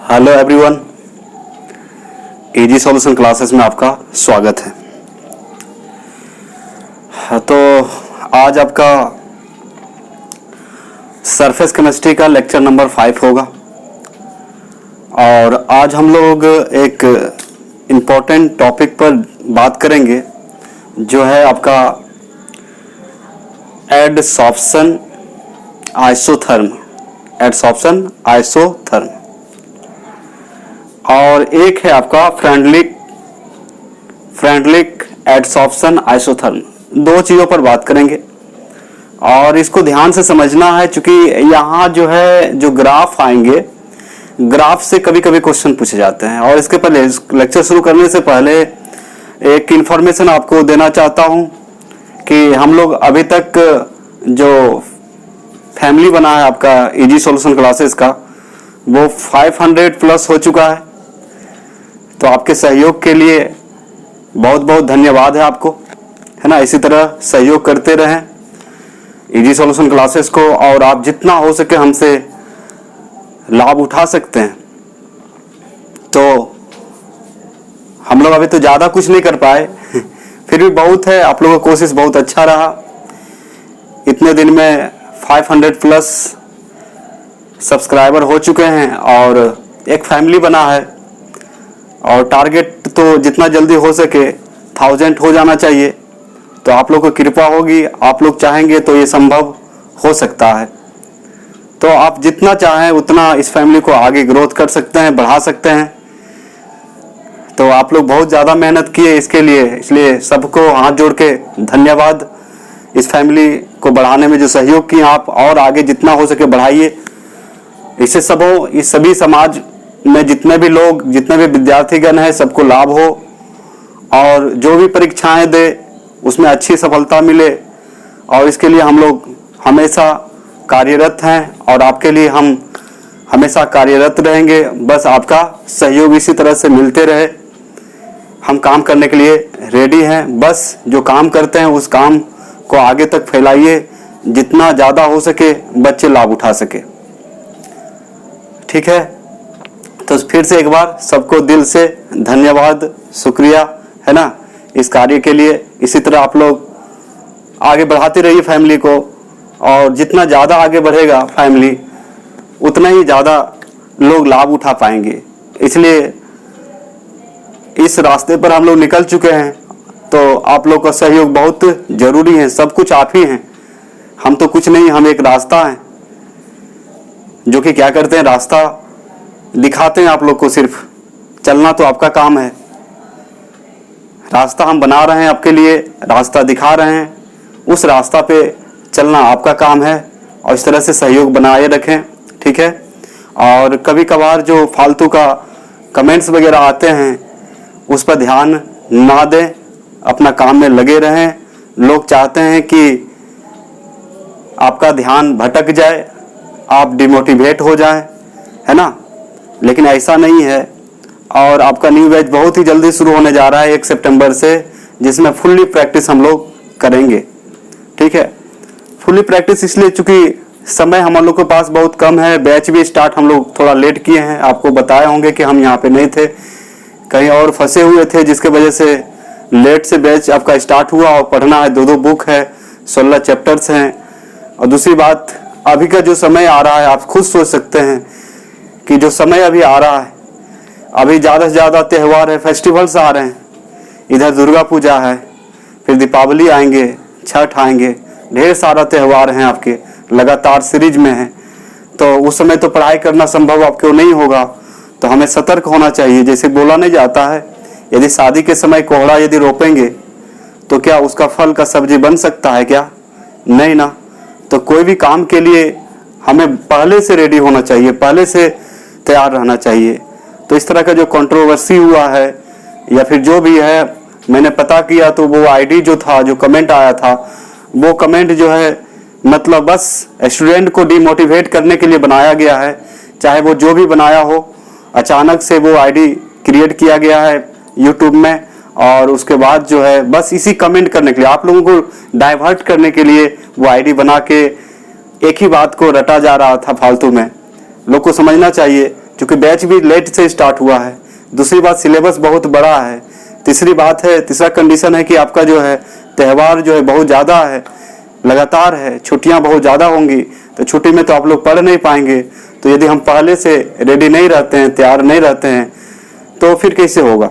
Hello everyone, easy solution classes में आपका स्वागत है। तो आज आपका सरफेस केमिस्ट्री का लेक्चर नंबर 5 होगा और आज हम लोग एक इम्पोर्टेंट टॉपिक पर बात करेंगे जो है आपका एडसॉर्प्शन आइसोथर्म और एक है आपका फ्रेंडलिक एडसॉर्प्शन आइसोथर्म। दो चीज़ों पर बात करेंगे और इसको ध्यान से समझना है, क्योंकि यहाँ जो है जो ग्राफ आएंगे, ग्राफ से कभी कभी क्वेश्चन पूछे जाते हैं। और इसके पहले लेक्चर शुरू करने से पहले एक इन्फॉर्मेशन आपको देना चाहता हूँ कि हम लोग अभी तक जो फैमिली बना है आपका इजी सॉल्यूशन क्लासेस का, वो 500 प्लस हो चुका है। तो आपके सहयोग के लिए बहुत बहुत धन्यवाद है आपको, है ना। इसी तरह सहयोग करते रहें इजी सॉल्यूशन क्लासेस को, और आप जितना हो सके हमसे लाभ उठा सकते हैं। तो हम लोग अभी तो ज़्यादा कुछ नहीं कर पाए फिर भी बहुत है, आप लोगों का कोशिश बहुत अच्छा रहा। इतने दिन में 500 प्लस सब्सक्राइबर हो चुके हैं और एक फैमिली बना है, और टारगेट तो जितना जल्दी हो सके 1000 हो जाना चाहिए। तो आप लोग को कृपा होगी, आप लोग चाहेंगे तो ये संभव हो सकता है। तो आप जितना चाहें उतना इस फैमिली को आगे ग्रोथ कर सकते हैं, बढ़ा सकते हैं। तो आप लोग बहुत ज़्यादा मेहनत किए इसके लिए, इसलिए सबको हाथ जोड़ के धन्यवाद। इस फैमिली को बढ़ाने में जो सहयोग किए आप, और आगे जितना हो सके बढ़ाइए। इससे इस सभी समाज में जितने भी लोग, जितने भी विद्यार्थीगण हैं, सबको लाभ हो और जो भी परीक्षाएं दे उसमें अच्छी सफलता मिले। और इसके लिए हम लोग हमेशा कार्यरत हैं और आपके लिए हम हमेशा कार्यरत रहेंगे। बस आपका सहयोग इसी तरह से मिलते रहे। हम काम करने के लिए रेडी हैं। बस जो काम करते हैं उस काम को आगे तक फैलाइए, जितना ज़्यादा हो सके बच्चे लाभ उठा सके। ठीक है, तो फिर से एक बार सबको दिल से धन्यवाद, शुक्रिया, है ना, इस कार्य के लिए। इसी तरह आप लोग आगे बढ़ाते रहिए फैमिली को, और जितना ज़्यादा आगे बढ़ेगा फैमिली उतना ही ज़्यादा लोग लाभ उठा पाएंगे। इसलिए इस रास्ते पर हम लोग निकल चुके हैं, तो आप लोग का सहयोग बहुत जरूरी है। सब कुछ आप ही हैं, हम तो कुछ नहीं, हम एक रास्ता हैं जो कि क्या करते हैं, रास्ता दिखाते हैं आप लोग को। सिर्फ चलना तो आपका काम है। रास्ता हम बना रहे हैं आपके लिए, रास्ता दिखा रहे हैं, उस रास्ता पे चलना आपका काम है। और इस तरह से सहयोग बनाए रखें, ठीक है। और कभी कभार जो फालतू का कमेंट्स वगैरह आते हैं उस पर ध्यान ना दें, अपना काम में लगे रहें। लोग चाहते हैं कि आपका ध्यान भटक जाए, आप डिमोटिवेट हो जाएं, है ना, लेकिन ऐसा नहीं है। और आपका न्यू बैच बहुत ही जल्दी शुरू होने जा रहा है 1 सितंबर से, जिसमें फुल्ली प्रैक्टिस हम लोग करेंगे। ठीक है, फुल्ली प्रैक्टिस इसलिए चूंकि समय हम लोग के पास बहुत कम है। बैच भी स्टार्ट हम लोग थोड़ा लेट किए हैं, आपको बताए होंगे कि हम यहाँ पे नहीं थे, कहीं और फंसे हुए थे, जिसके वजह से लेट से बैच आपका स्टार्ट हुआ। और पढ़ना है, 2 बुक है, 16 चैप्टर्स हैं। और दूसरी बात, अभी का जो समय आ रहा है, आप खुद सोच सकते हैं कि जो समय अभी आ रहा है, अभी ज़्यादा से ज़्यादा त्यौहार है, फेस्टिवल्स आ रहे हैं। इधर दुर्गा पूजा है, फिर दीपावली आएंगे, छठ आएंगे, ढेर सारा त्यौहार हैं आपके, लगातार सीरीज में हैं। तो उस समय तो पढ़ाई करना संभव आपको नहीं होगा। तो हमें सतर्क होना चाहिए। जैसे बोला नहीं जाता है, यदि शादी के समय कोहड़ा यदि रोपेंगे तो क्या उसका फल का सब्जी बन सकता है क्या? नहीं ना। तो कोई भी काम के लिए हमें पहले से रेडी होना चाहिए, पहले से तैयार रहना चाहिए। तो इस तरह का जो कंट्रोवर्सी हुआ है या फिर जो भी है, मैंने पता किया तो वो आईडी जो था, जो कमेंट आया था, वो कमेंट जो है मतलब बस स्टूडेंट को डिमोटिवेट करने के लिए बनाया गया है। चाहे वो जो भी बनाया हो, अचानक से वो आईडी क्रिएट किया गया है यूट्यूब में और उसके बाद जो है बस इसी कमेंट करने के लिए, आप लोगों को डाइवर्ट करने के लिए वो आईडी बना के एक ही बात को रटा जा रहा था फालतू में। लोग को समझना चाहिए, क्योंकि बैच भी लेट से स्टार्ट हुआ है। दूसरी बात, सिलेबस बहुत बड़ा है। तीसरा कंडीशन है कि आपका जो है त्यौहार जो है बहुत ज़्यादा है, लगातार है, छुट्टियां बहुत ज़्यादा होंगी, तो छुट्टी में तो आप लोग पढ़ नहीं पाएंगे। तो यदि हम पहले से रेडी नहीं रहते हैं, तैयार नहीं रहते हैं, तो फिर कैसे होगा।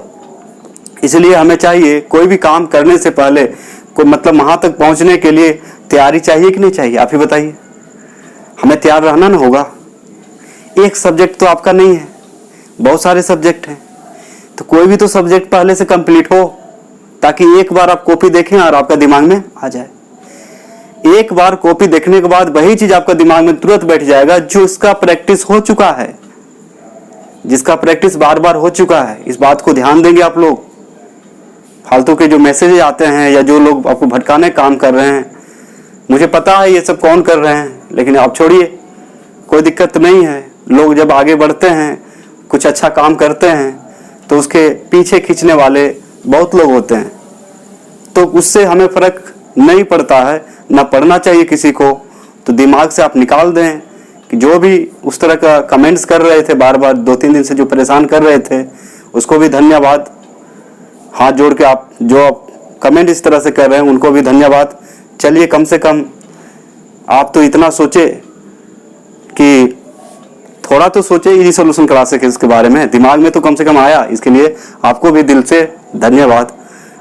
इसलिए हमें चाहिए कोई भी काम करने से पहले कोई मतलब वहाँ तक पहुँचने के लिए तैयारी चाहिए कि नहीं चाहिए, आप ही बताइए। हमें तैयार रहना ना होगा। एक सब्जेक्ट तो आपका नहीं है, बहुत सारे सब्जेक्ट हैं, तो कोई भी तो सब्जेक्ट पहले से कंप्लीट हो, ताकि एक बार आप कॉपी देखें और आपका दिमाग में आ जाए। एक बार कॉपी देखने के बाद वही चीज आपका दिमाग में तुरंत बैठ जाएगा जो इसका प्रैक्टिस हो चुका है, जिसका प्रैक्टिस बार बार हो चुका है। इस बात को ध्यान देंगे आप लोग। फालतू के जो मैसेज आते हैं या जो लोग आपको भटकाने काम कर रहे हैं, मुझे पता है ये सब कौन कर रहे हैं, लेकिन आप छोड़िए, कोई दिक्कत नहीं है। लोग जब आगे बढ़ते हैं, कुछ अच्छा काम करते हैं, तो उसके पीछे खींचने वाले बहुत लोग होते हैं, तो उससे हमें फर्क नहीं पड़ता है, ना पढ़ना चाहिए किसी को। तो दिमाग से आप निकाल दें कि जो भी उस तरह का कमेंट्स कर रहे थे, बार बार 2-3 दिन से जो परेशान कर रहे थे, उसको भी धन्यवाद। हाथ जोड़ के आप जो कमेंट इस तरह से कर रहे हैं उनको भी धन्यवाद। चलिए, कम से कम आप तो इतना सोचे कि थोड़ा तो सोचे इजी सॉल्यूशन क्लासेस के बारे में, दिमाग में तो कम से कम आया। इसके लिए आपको भी दिल से धन्यवाद।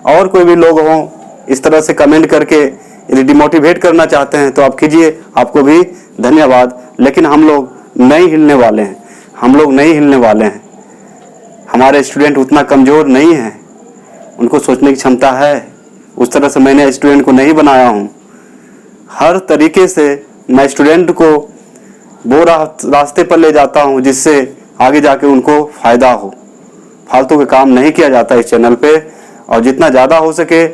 और कोई भी लोग हों इस तरह से कमेंट करके यदि डिमोटिवेट करना चाहते हैं तो आप कीजिए, आपको भी धन्यवाद। लेकिन हम लोग नहीं हिलने वाले हैं, हम लोग नहीं हिलने वाले हैं। हमारे स्टूडेंट उतना कमज़ोर नहीं है, उनको सोचने की क्षमता है। उस तरह से मैंने स्टूडेंट को नहीं बनाया हूँ। हर तरीके से मैं स्टूडेंट को वो रास्ते पर ले जाता हूँ जिससे आगे जाके उनको फ़ायदा हो। फालतू के काम नहीं किया जाता इस चैनल पे, और जितना ज़्यादा हो सके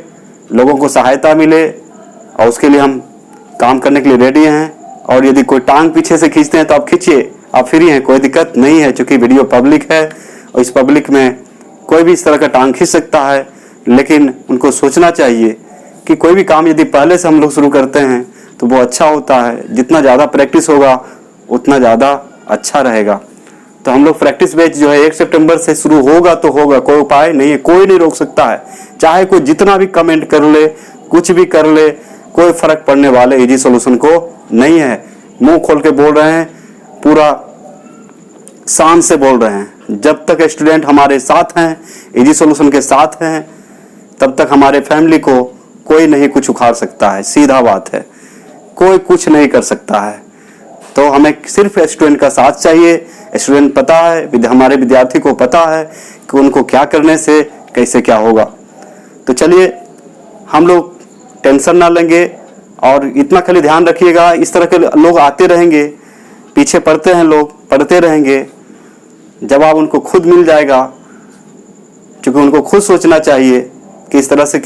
लोगों को सहायता मिले, और उसके लिए हम काम करने के लिए रेडी हैं। और यदि कोई टांग पीछे से खींचते हैं तो आप खींचिए, आप फ्री हैं, कोई दिक्कत नहीं है, क्योंकि वीडियो पब्लिक है और इस पब्लिक में कोई भी इस तरह का टांग खींच सकता है। लेकिन उनको सोचना चाहिए कि कोई भी काम यदि पहले से हम लोग शुरू करते हैं तो वो अच्छा होता है। जितना ज़्यादा प्रैक्टिस होगा उतना ज़्यादा अच्छा रहेगा। तो हम लोग प्रैक्टिस बैच जो है 1 सितंबर से शुरू होगा तो होगा, कोई उपाय नहीं है, कोई नहीं रोक सकता है। चाहे कोई जितना भी कमेंट कर ले, कुछ भी कर ले, कोई फर्क पड़ने वाले इजी सॉल्यूशन को नहीं है। मुंह खोल के बोल रहे हैं, पूरा शान से बोल रहे हैं। जब तक स्टूडेंट हमारे साथ हैं, इजी सॉल्यूशन के साथ हैं, तब तक हमारे फैमिली को कोई नहीं कुछ उखाड़ सकता है। सीधा बात है, कोई कुछ नहीं कर सकता है। तो हमें सिर्फ स्टूडेंट का साथ चाहिए। स्टूडेंट पता है, हमारे विद्यार्थी को पता है कि उनको क्या करने से कैसे क्या होगा। तो चलिए, हम लोग टेंशन ना लेंगे और इतना खाली ध्यान रखिएगा, इस तरह के लोग आते रहेंगे, पीछे पढ़ते हैं लोग, पढ़ते रहेंगे। जब आप उनको खुद मिल जाएगा, क्योंकि उनको खुद सोचना चाहिए कि इस तरह से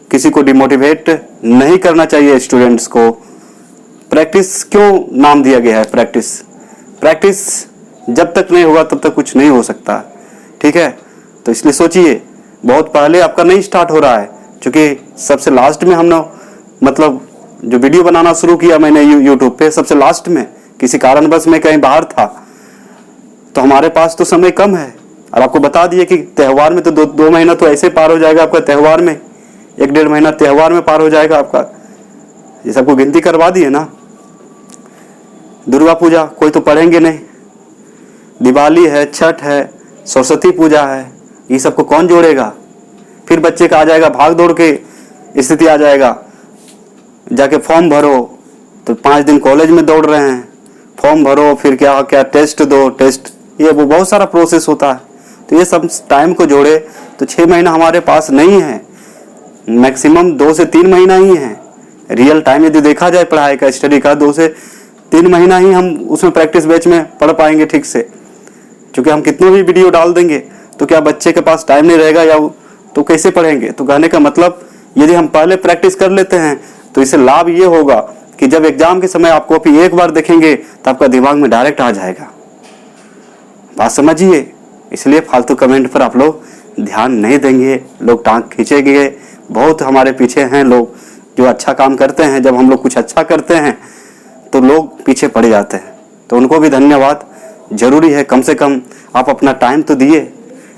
किसी को डिमोटिवेट नहीं करना चाहिए। स्टूडेंट्स को प्रैक्टिस क्यों नाम दिया गया है, प्रैक्टिस जब तक नहीं होगा तब तक कुछ नहीं हो सकता, ठीक है। तो इसलिए सोचिए, बहुत पहले आपका नहीं स्टार्ट हो रहा है, क्योंकि सबसे लास्ट में हमने मतलब जो वीडियो बनाना शुरू किया मैंने यूट्यूब पे, सबसे लास्ट में किसी कारणवश मैं कहीं बाहर था, तो हमारे पास तो समय कम है। और आपको बता दिए कि त्यौहार में तो दो महीना तो ऐसे पार हो जाएगा आपका, त्यौहार में 1-1.5 महीना त्यौहार में पार हो जाएगा आपका। ये सबको गिनती करवा दिए ना। दुर्गा पूजा कोई तो पढ़ेंगे नहीं, दिवाली है, छठ है, सरस्वती पूजा है, ये सबको कौन जोड़ेगा। फिर बच्चे का आ जाएगा भाग दौड़ के स्थिति आ जाएगा, जाके फॉर्म भरो, तो 5 दिन कॉलेज में दौड़ रहे हैं, फॉर्म भरो, फिर क्या क्या टेस्ट दो, टेस्ट, ये वो बहुत सारा प्रोसेस होता है। तो ये सब टाइम को जोड़े तो 6 महीना हमारे पास नहीं है, मैक्सिमम 2 से 3 महीना ही है। रियल टाइम यदि देखा जाए पढ़ाई का, स्टडी का, 2 से 3 महीना ही हम उसमें प्रैक्टिस बैच में पढ़ पाएंगे ठीक से। क्योंकि हम कितने भी वीडियो डाल देंगे तो क्या बच्चे के पास टाइम नहीं रहेगा, या तो कैसे पढ़ेंगे। तो कहने का मतलब, यदि हम पहले प्रैक्टिस कर लेते हैं तो इससे लाभ ये होगा कि जब एग्जाम के समय आप कॉपी एक बार देखेंगे तो आपका दिमाग में डायरेक्ट आ जाएगा। बात समझिए। इसलिए फालतू कमेंट पर आप लोग ध्यान नहीं देंगे, लोग टांग खींचेंगे। बहुत हमारे पीछे हैं लोग जो अच्छा काम करते हैं, जब हम लोग कुछ अच्छा करते हैं तो लोग पीछे पड़ जाते हैं, तो उनको भी धन्यवाद। जरूरी है कम से कम आप अपना टाइम तो दिए,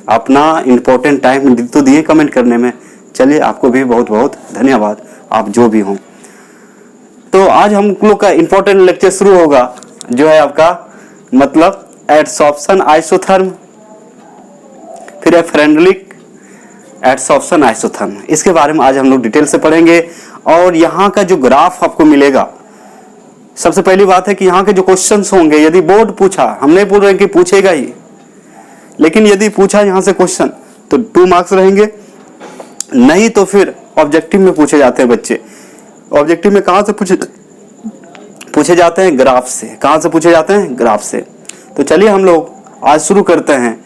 अपना इम्पोर्टेंट टाइम तो दिए कमेंट करने में। चलिए, आपको भी बहुत बहुत धन्यवाद, आप जो भी हों। तो आज हम लोग का इम्पोर्टेंट लेक्चर शुरू होगा, जो है आपका मतलब एडसॉर्प्शन आइसोथर्म, फिर है फ्रेंडलिक एडसॉर्प्शन आइसोथर्म। इसके बारे में आज हम लोग डिटेल से पढ़ेंगे। और यहाँ का जो ग्राफ आपको मिलेगा, सबसे पहली बात है कि यहाँ के जो क्वेश्चंस होंगे, यदि बोर्ड पूछा, हम नहीं बोल रहे कि पूछेगा ही, लेकिन यदि पूछा यहाँ से क्वेश्चन तो 2 मार्क्स रहेंगे, नहीं तो फिर ऑब्जेक्टिव में पूछे जाते हैं बच्चे। ऑब्जेक्टिव में कहाँ से पूछे जाते हैं? ग्राफ से। कहाँ से पूछे जाते हैं? ग्राफ से। तो चलिए हम लोग आज शुरू करते हैं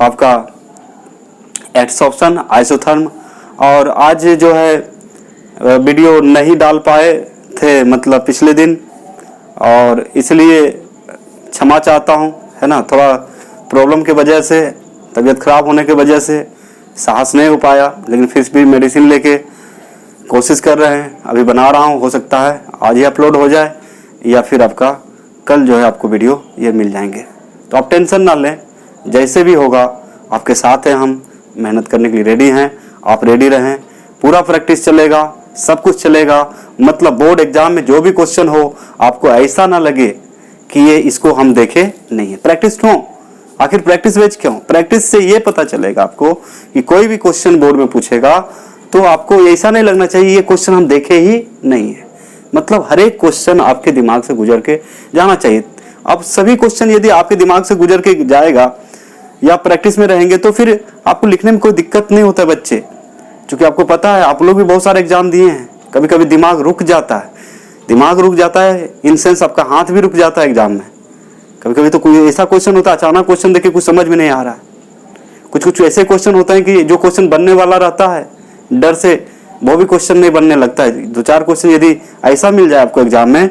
आपका एडसॉर्प्शन आइसोथर्म। और आज जो है वीडियो नहीं डाल पाए थे मतलब पिछले दिन, और इसलिए क्षमा चाहता हूँ, है ना। थोड़ा प्रॉब्लम की वजह से, तबीयत खराब होने की वजह से साहस नहीं हो पाया, लेकिन फिर भी मेडिसिन लेके कोशिश कर रहे हैं, अभी बना रहा हूँ। हो सकता है आज ही अपलोड हो जाए या फिर आपका कल जो है आपको वीडियो ये मिल जाएंगे। तो आप टेंशन ना लें, जैसे भी होगा आपके साथ हैं, हम मेहनत करने के लिए रेडी हैं, आप रेडी रहें। पूरा प्रैक्टिस चलेगा, सब कुछ चलेगा। मतलब बोर्ड एग्जाम में जो भी क्वेश्चन हो, आपको ऐसा ना लगे कि ये इसको हम देखे नहीं है। प्रैक्टिस क्यों? आखिर प्रैक्टिस वेज क्यों? प्रैक्टिस से ये पता चलेगा आपको कि कोई भी क्वेश्चन बोर्ड में पूछेगा तो आपको ऐसा नहीं लगना चाहिए ये क्वेश्चन हम देखे ही नहीं है। मतलब हर एक क्वेश्चन आपके दिमाग से गुजर के जाना चाहिए। अब सभी क्वेश्चन यदि आपके दिमाग से गुजर के जाएगा या प्रैक्टिस में रहेंगे तो फिर आपको लिखने में कोई दिक्कत नहीं होता है बच्चे। क्योंकि आपको पता है, आप लोग भी बहुत सारे एग्जाम दिए हैं, कभी कभी दिमाग रुक जाता है। दिमाग रुक जाता है इन सेंस आपका हाथ भी रुक जाता है एग्जाम में। कभी कभी तो कोई ऐसा क्वेश्चन होता है, अचानक क्वेश्चन देख के कुछ समझ में नहीं आ रहा है। कुछ कुछ ऐसे क्वेश्चन होते हैं कि जो क्वेश्चन बनने वाला रहता है, डर से वो भी क्वेश्चन नहीं बनने लगता है। 2-4 क्वेश्चन यदि ऐसा मिल जाए आपको एग्जाम में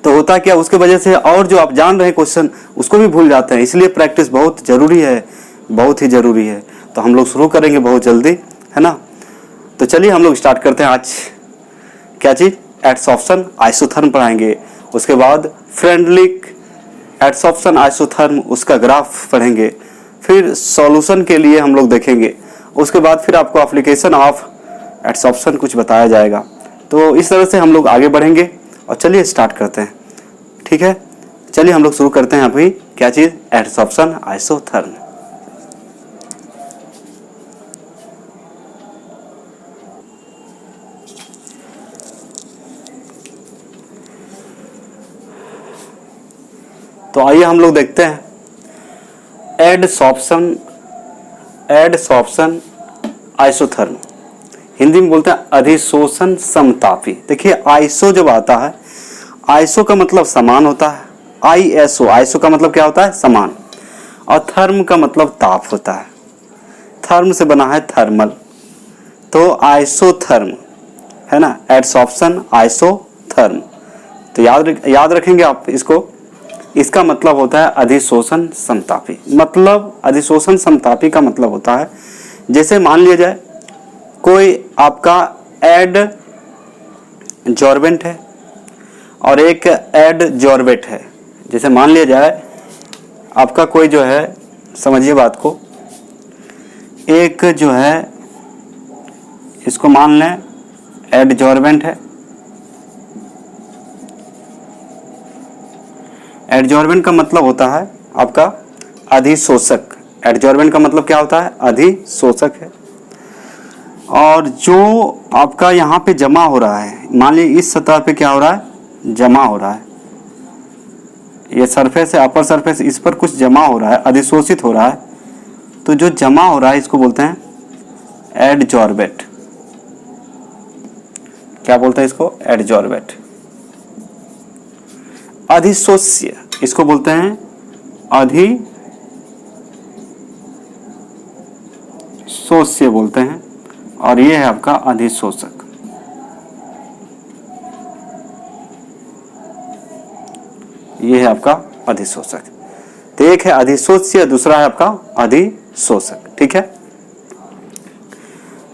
तो होता क्या, उसके वजह से और जो आप जान रहे हैं क्वेश्चन उसको भी भूल जाते हैं। इसलिए प्रैक्टिस बहुत जरूरी है, बहुत ही जरूरी है। तो हम लोग शुरू करेंगे बहुत जल्दी, है ना। तो चलिए हम लोग स्टार्ट करते हैं। आज क्या चीज? एडसॉर्प्शन आइसोथर्म पढ़ाएंगे, उसके बाद फ्रेंडलिक एडसॉर्प्शन आइसोथर्म, उसका ग्राफ पढ़ेंगे, फिर सॉल्यूशन के लिए हम लोग देखेंगे, उसके बाद फिर आपको एप्लीकेशन ऑफ एडसॉर्प्शन कुछ बताया जाएगा। तो इस तरह से हम लोग आगे बढ़ेंगे। और चलिए स्टार्ट करते हैं, ठीक है। चलिए हम लोग शुरू करते हैं अभी। क्या चीज? Adsorption isotherm. तो आइए हम लोग देखते हैं एडसॉर्प्शन आइसोथर्म। हिंदी में बोलते हैं अधिशोषण समतापी। देखिए, आइसो जब आता है, आइसो का मतलब समान होता है। आईएसओ, आइसो का मतलब क्या होता है? समान। और थर्म का मतलब ताप होता है। थर्म से बना है थर्मल, तो आइसोथर्म, है ना। एडसॉर्प्शन आइसोथर्म, तो याद रखेंगे आप इसको। इसका मतलब होता है अधिशोषण समतापी। मतलब अधिशोषण समतापी का मतलब होता है, जैसे मान लिया जाए कोई आपका एडजॉर्बेंट है और एक एडजॉर्बेट है। जैसे मान लिया जाए आपका कोई जो है, समझिए बात को, एक जो है इसको मान लें एडजॉर्बेंट है। एडजॉर्बेंट का मतलब होता है आपका अधिशोषक। एडजॉर्बेंट का मतलब क्या होता है? अधिशोषक है। और जो आपका यहाँ पे जमा हो रहा है, मान लीजिए इस सतह पे क्या हो रहा है? जमा हो रहा है। ये सरफेस है, अपर सरफेस, इस पर कुछ जमा हो रहा है, अधिशोषित हो रहा है। तो जो जमा हो रहा है इसको बोलते हैं एडजॉर्बेट। क्या बोलते हैं इसको? एडजॉर्बेट। अधिशोष्य इसको बोलते हैं अधिशोष्य बोलते हैं। और ये है आपका अधिशोषक। ये है आपका अधिशोषक। तो एक है अधिशोष्य, दूसरा है आपका अधिशोषक। ठीक है।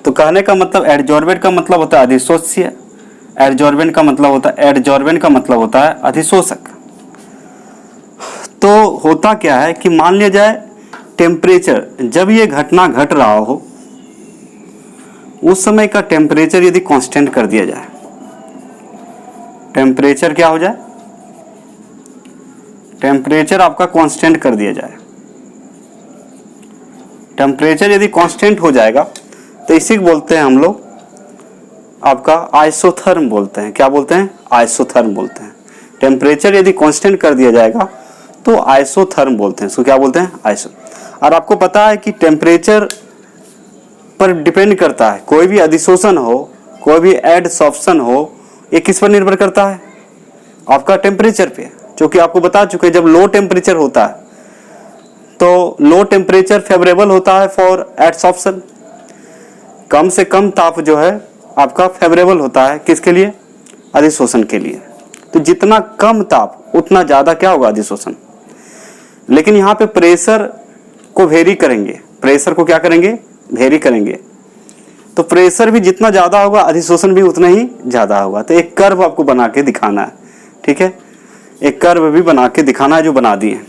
तो कहने का मतलब एडजॉर्बेंट का मतलब होता है अधिशोष्य, एडजॉर्बेंट का मतलब होता है अधिशोषक। तो होता क्या है कि मान लिया जाए टेम्परेचर, जब ये घटना घट रहा हो उस समय का टेम्परेचर यदि कांस्टेंट कर दिया जाए, टेम्परेचर क्या हो जाए, टेम्परेचर आपका कांस्टेंट कर दिया जाए। टेम्परेचर यदि कांस्टेंट हो जाएगा तो इसी को बोलते हैं हम लोग आपका आइसोथर्म बोलते हैं। क्या बोलते हैं? आइसोथर्म बोलते हैं। टेम्परेचर यदि कांस्टेंट कर दिया जाएगा तो आइसोथर्म बोलते हैं। इसको क्या बोलते हैं? आइसो। और आपको पता है कि टेम्परेचर पर डिपेंड करता है, कोई भी अधिशोषण हो, कोई भी एडसॉर्प्शन हो, ये किस पर निर्भर करता है? आपका टेम्परेचर पे। क्योंकि आपको बता चुके जब लो टेम्परेचर होता है तो लो टेम्परेचर फेवरेबल होता है फॉर एडसॉर्प्शन, कम से कम ताप जो है आपका फेवरेबल होता है किसके लिए? अधिशोषण के लिए। तो जितना कम ताप उतना ज्यादा क्या होगा? अधिशोषण। लेकिन यहाँ पे प्रेशर को वेरी करेंगे, प्रेशर को क्या करेंगे? वेरी करेंगे। तो प्रेशर भी जितना ज्यादा होगा अधिशोषण भी उतना ही ज्यादा होगा। तो एक कर्व आपको बना के दिखाना है, ठीक है, एक कर्व भी बना के दिखाना है जो बना दिए।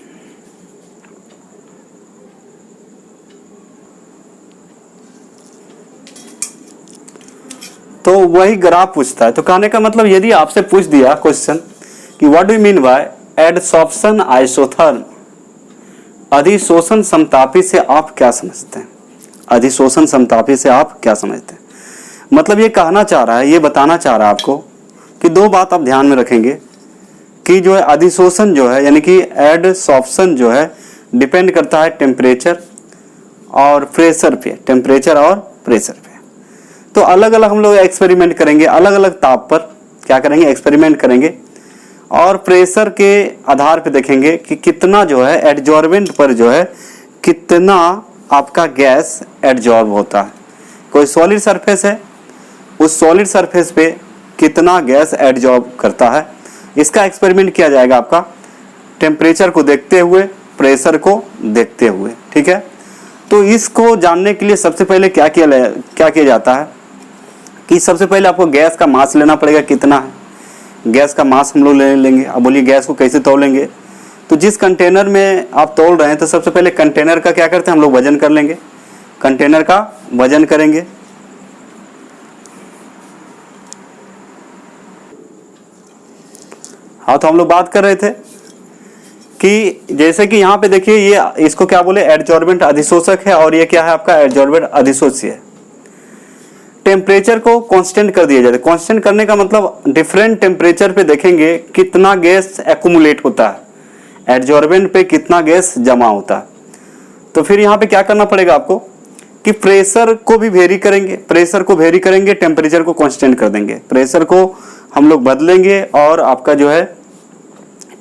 तो वही ग्राफ पूछता है। तो कहने का मतलब यदि आपसे पूछ दिया क्वेश्चन कि what do you mean by adsorption isotherm, अधिशोषण समतापी से आप क्या समझते हैं? अधिशोषण समतापी से आप क्या समझते हैं? मतलब ये कहना चाह रहा है, ये बताना चाह रहा है आपको कि दो बात आप ध्यान में रखेंगे कि जो है अधिशोषण जो है यानी कि एडसॉर्प्शन जो है डिपेंड करता है टेम्परेचर और प्रेशर पे, टेम्परेचर और प्रेशर पे। तो अलग अलग हम लोग एक्सपेरिमेंट करेंगे, अलग अलग ताप पर क्या करेंगे? एक्सपेरिमेंट करेंगे और प्रेशर के आधार पे देखेंगे कि कितना जो है एडजॉर्बेंट पर जो है कितना आपका गैस एडजॉर्ब होता है। कोई सॉलिड सरफेस है, उस सॉलिड सरफेस पे कितना गैस एडजॉर्ब करता है, इसका एक्सपेरिमेंट किया जाएगा आपका टेम्परेचर को देखते हुए, प्रेशर को देखते हुए, ठीक है। तो इसको जानने के लिए सबसे पहले क्या किया जाता है कि सबसे पहले आपको गैस का मास लेना पड़ेगा, कितना है गैस का मास हम लोग ले लेंगे। अब बोलिए गैस को कैसे तोलेंगे? तो जिस कंटेनर में आप तोल रहे हैं तो सबसे पहले कंटेनर का क्या करते हैं हम लोग? वजन कर लेंगे, कंटेनर का वजन करेंगे। हाँ, तो हम लोग बात कर रहे थे कि जैसे कि यहाँ पे देखिए ये इसको क्या बोले? एडजॉर्बेंट अधिशोषक है और ये क्या है आपका? एडजॉर्बेंट अधिशोष्य है। टेम्परेचर को कांस्टेंट कर दिया जाता है। कांस्टेंट करने का मतलब डिफरेंट टेम्परेचर पे देखेंगे कितना गैस एक्यूमुलेट होता है, एडजॉर्बेंट पे कितना गैस जमा होता है। तो फिर यहाँ पे क्या करना पड़ेगा आपको कि प्रेशर को भी वेरी करेंगे, प्रेशर को वेरी करेंगे, टेम्परेचर को कांस्टेंट कर देंगे, प्रेशर को हम लोग बदलेंगे और आपका जो है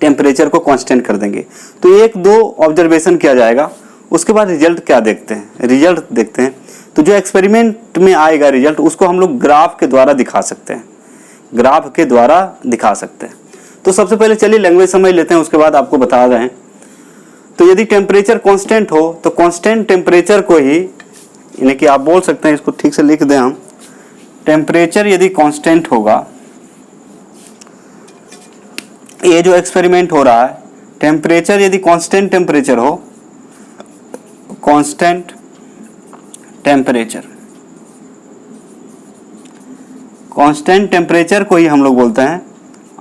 टेम्परेचर को कांस्टेंट कर देंगे। तो एक दो ऑब्जर्वेशन किया जाएगा, उसके बाद रिजल्ट क्या देखते हैं? रिजल्ट देखते हैं। तो जो एक्सपेरिमेंट में आएगा रिजल्ट उसको हम लोग ग्राफ के द्वारा दिखा सकते हैं, ग्राफ के द्वारा दिखा सकते हैं। तो सबसे पहले चलिए लैंग्वेज समझ लेते हैं, उसके बाद आपको बता रहे हैं। तो यदि टेम्परेचर कांस्टेंट हो तो कांस्टेंट टेम्परेचर को ही यानी कि आप बोल सकते हैं, इसको ठीक से लिख दें हम, टेम्परेचर यदि कांस्टेंट होगा, ये जो एक्सपेरिमेंट हो रहा है टेम्परेचर यदि कांस्टेंट टेम्परेचर हो, कांस्टेंट टेम्परेचर, कांस्टेंट टेम्परेचर को ही हम लोग बोलते हैं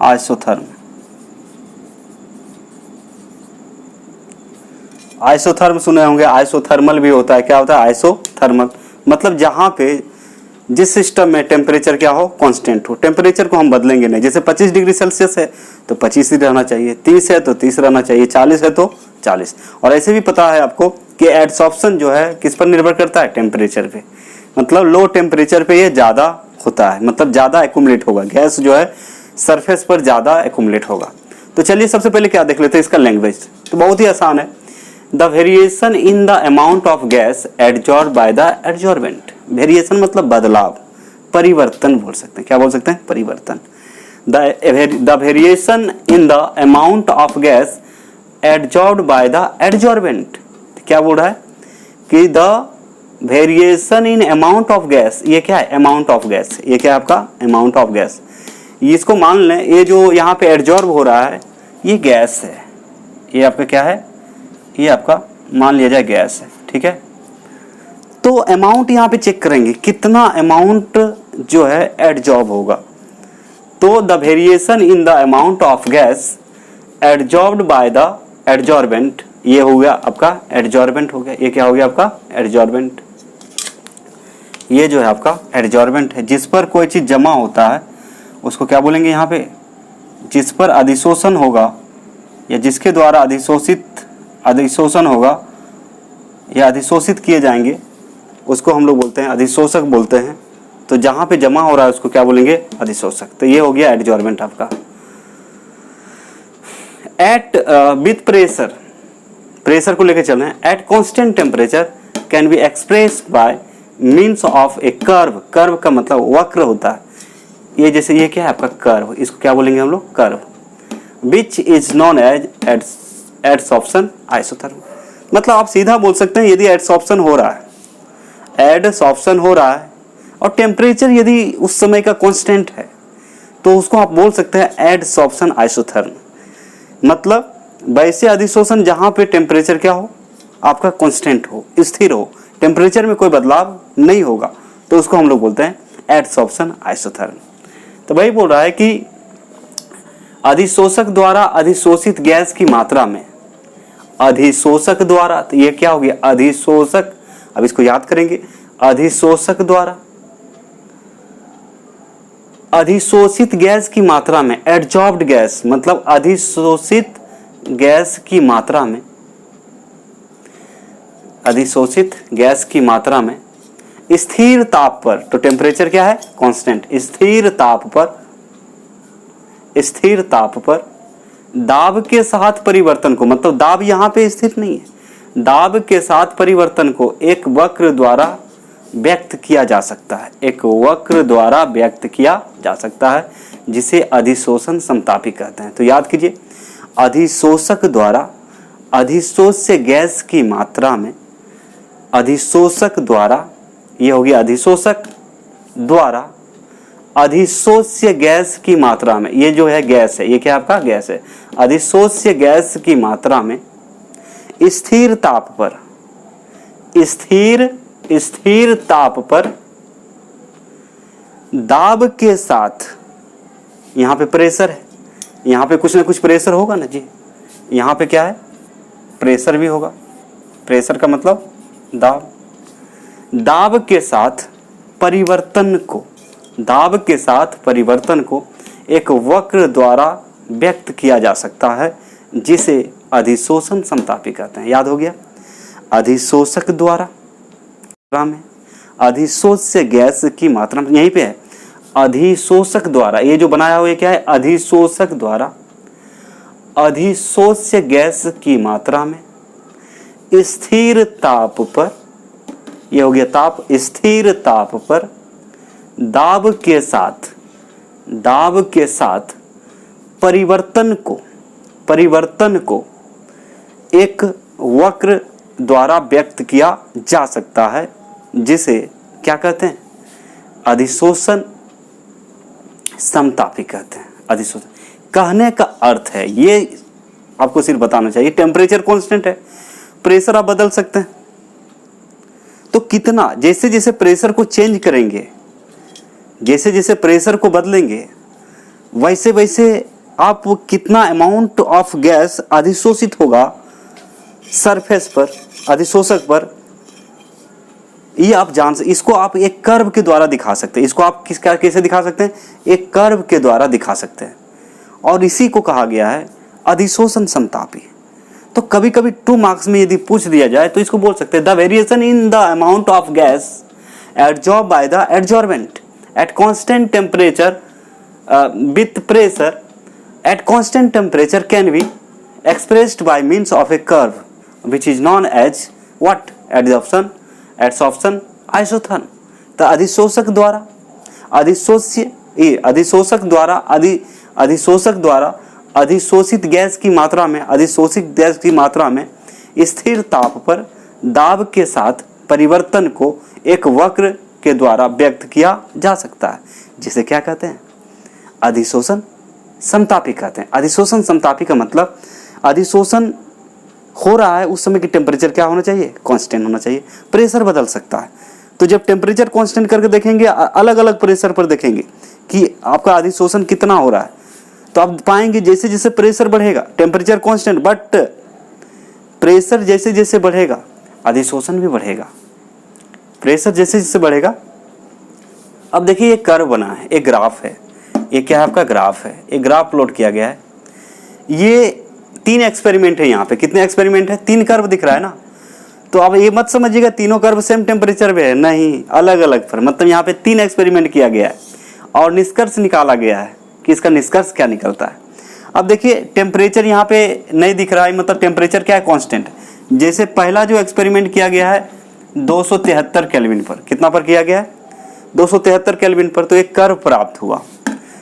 आइसोथर्म। आइसोथर्म सुने होंगे, आइसोथर्मल भी होता है। क्या होता है? आइसोथर्मल मतलब जहां पे जिस सिस्टम में टेम्परेचर क्या हो? कांस्टेंट हो, टेम्परेचर को हम बदलेंगे नहीं। जैसे 25 डिग्री सेल्सियस है तो 25 ही रहना चाहिए, 30 है तो 30 रहना चाहिए, 40 है तो 40। और ऐसे भी पता है आपको कि एडसॉर्प्शन जो है किस पर निर्भर करता है? टेम्परेचर पे। मतलब लो टेम्परेचर पे ये ज़्यादा होता है, मतलब ज़्यादा एक्यूमुलेट होगा, गैस जो है सरफेस पर ज़्यादा एक्यूमुलेट होगा। तो चलिए सबसे पहले क्या देख लेते हैं इसका लैंग्वेज। तो बहुत ही आसान है। The variation in the amount of gas adsorb bye the adsorbent. Variation मतलब बदलाव, परिवर्तन बोल सकते हैं। क्या बोल सकते हैं? परिवर्तन। The variation in the amount of gas adsorb bye the adsorbent. क्या बोल रहा है कि the variation in amount of gas, ये क्या है, अमाउंट ऑफ गैस, ये क्या है आपका अमाउंट ऑफ गैस। इसको मान लें ये जो यहाँ पे एब्जॉर्ब हो रहा है ये गैस है, ये आपका क्या है, ये आपका मान लिया जाए गैस है, ठीक है। तो अमाउंट यहाँ पे चेक करेंगे कितना अमाउंट जो है एब्जॉर्ब होगा। तो the variation in the amount of gas absorbed bye the adsorbent, ये हो गया आपका एडजॉर्बेंट हो गया, ये क्या हो गया आपका एडजॉर्बेंट। ये जो है आपका एडजॉर्बेंट है, जिस पर कोई चीज जमा होता है उसको क्या बोलेंगे यहाँ पे, जिस पर अधिशोषण होगा या जिसके द्वारा अधिशोषण होगा या अधिशोषित किए जाएंगे उसको हम लोग बोलते हैं अधिशोषक बोलते हैं। तो जहां पे जमा हो रहा है उसको क्या बोलेंगे, अधिशोषक। तो ये हो गया एडजॉर्बेंट आपका। एट विथ प्रेशर, प्रेशर को लेकर चल रहे हैं, eight constant temperature can be expressed by means of a curve, curve का मतलब वक्र होता है, ये जैसे ये क्या है आपका कर्व, इसको क्या बोलेंगे हम लोग curve, which is known as adsorption isotherm. मतलब आप सीधा बोल सकते हैं यदि एडसॉर्प्शन हो रहा है, एडसॉर्प्शन हो रहा है और टेम्परेचर यदि उस समय का कांस्टेंट है तो उसको आप बोल सकते हैं एडसॉर्प्शन आइसोथर्म। मतलब वैसे अधिशोषण जहां पे टेम्परेचर क्या हो आपका कांस्टेंट हो, स्थिर हो, टेम्परेचर में कोई बदलाव नहीं होगा, तो उसको हम लोग बोलते हैं एडसॉर्प्शन आइसोथर्म। तो वही बोल रहा है कि अधिशोषक द्वारा अधिशोषित गैस की मात्रा में, अधिशोषक द्वारा, तो ये क्या हो गया अधिशोषक, अब इसको याद करेंगे, अधिशोषक द्वारा अधिशोषित गैस की मात्रा में, एब्जॉर्ब्ड गैस मतलब अधिशोषित गैस की मात्रा में, अधिशोषित गैस की मात्रा में स्थिर ताप पर, तो टेम्परेचर क्या है कांस्टेंट, स्थिर ताप पर, स्थिर ताप पर दाब के साथ परिवर्तन को, मतलब दाब यहां पे स्थिर नहीं है, दाब के साथ परिवर्तन को एक वक्र द्वारा व्यक्त किया जा सकता है, एक वक्र द्वारा व्यक्त किया जा सकता है जिसे अधिशोषण समतापी कहते हैं। तो याद कीजिए, अधिशोषक द्वारा अधिशोष्य गैस की मात्रा में, अधिशोषक द्वारा, ये हो गया अधिशोषक द्वारा अधिशोष्य गैस की मात्रा में, ये जो है गैस है, ये क्या आपका गैस है, अधिशोष्य गैस की मात्रा में स्थिर ताप पर, स्थिर ताप पर दाब के साथ, यहां पे प्रेशर है, यहां पे कुछ ना कुछ प्रेशर होगा ना जी, यहां पे क्या है प्रेशर भी होगा, प्रेशर का मतलब दाब, दाब के साथ परिवर्तन को, दाब के साथ परिवर्तन को एक वक्र द्वारा व्यक्त किया जा सकता है जिसे अधिशोषण समतापी कहते हैं। याद हो गया, अधिशोषक द्वारा में अधिशोष्य गैस की मात्रा में, यहीं पे है अधिशोषक द्वारा, ये जो बनाया हुआ ये क्या है अधिशोषक द्वारा अधिशोष्य गैस की मात्रा में स्थिर ताप पर, ये हो गया ताप, स्थिर ताप पर दाब के साथ परिवर्तन को एक वक्र द्वारा व्यक्त किया जा सकता है जिसे क्या कहते हैं अधिशोषण समतापी कहते हैं। अधिशोषण कहने का अर्थ है, ये आपको सिर्फ बताना चाहिए, टेम्परेचर कांस्टेंट है, प्रेशर आप बदल सकते हैं, तो कितना, जैसे जैसे प्रेशर को चेंज करेंगे, जैसे जैसे प्रेशर को बदलेंगे वैसे वैसे आप कितना अमाउंट ऑफ गैस अधिशोषित होगा सरफेस पर, अधिशोषक पर, ये आप जान सकते, इसको आप एक कर्व के द्वारा दिखा सकते हैं, इसको आप कैसे दिखा सकते हैं, एक कर्व के द्वारा दिखा सकते हैं, और इसी को कहा गया है अधिशोषण समतापी। तो कभी कभी 2 मार्क्स में यदि पूछ दिया जाए तो इसको बोल सकते हैं the variation in the amount of gas absorb by the adsorbent at constant temperature with pressure at constant temperature can be expressed by means of a curve which is known as what adsorption isotherm. तो अधिशोषक द्वारा अधिशोषित gas की मात्रा में, अधिशोषित gas की मात्रा में स्थिर ताप पर दाब के साथ परिवर्तन को एक वक्र के द्वारा व्यक्त किया जा सकता है, जिसे क्या कहते हैं? अधिशोषण समतापी कहते हैं। अधिशोषण समतापी का मतलब अधिशोषण हो रहा है उस समय की टेम्परेचर क्या होना चाहिए? कांस्टेंट होना चाहिए। प्रेशर बदल सकता है, तो जब टेम्परेचर कांस्टेंट करके देखेंगे, अलग अलग प्रेशर पर देखेंगे कि आपका अधिशोषण कितना हो रहा है, तो आप पाएंगे जैसे जैसे प्रेशर बढ़ेगा, टेम्परेचर कांस्टेंट बट प्रेशर जैसे जैसे बढ़ेगा अधिशोषण भी बढ़ेगा। प्रेशर जैसे जैसे बढ़ेगा। अब देखिए ये कर्व बना है, एक ग्राफ है, ये क्या है? आपका ग्राफ है। एक ग्राफ प्लॉट किया गया है। ये 3 एक्सपेरिमेंट है यहाँ पे। कितने एक्सपेरिमेंट है? 3 कर्व दिख रहा है ना। तो अब ये मत समझिएगा तीनों कर्व सेम टेम्परेचर पे है, नहीं, अलग अलग पर। मतलब यहाँ पे 3 एक्सपेरिमेंट किया गया है और निष्कर्ष निकाला गया है कि इसका निष्कर्ष क्या निकलता है। अब देखिए टेम्परेचर यहाँ पे नहीं दिख रहा है, मतलब टेम्परेचर क्या है? कांस्टेंट। जैसे पहला जो एक्सपेरिमेंट किया गया है 273 केल्विन पर, कितना पर किया गया है? 273 केल्विन पर। तो एक कर्व प्राप्त हुआ।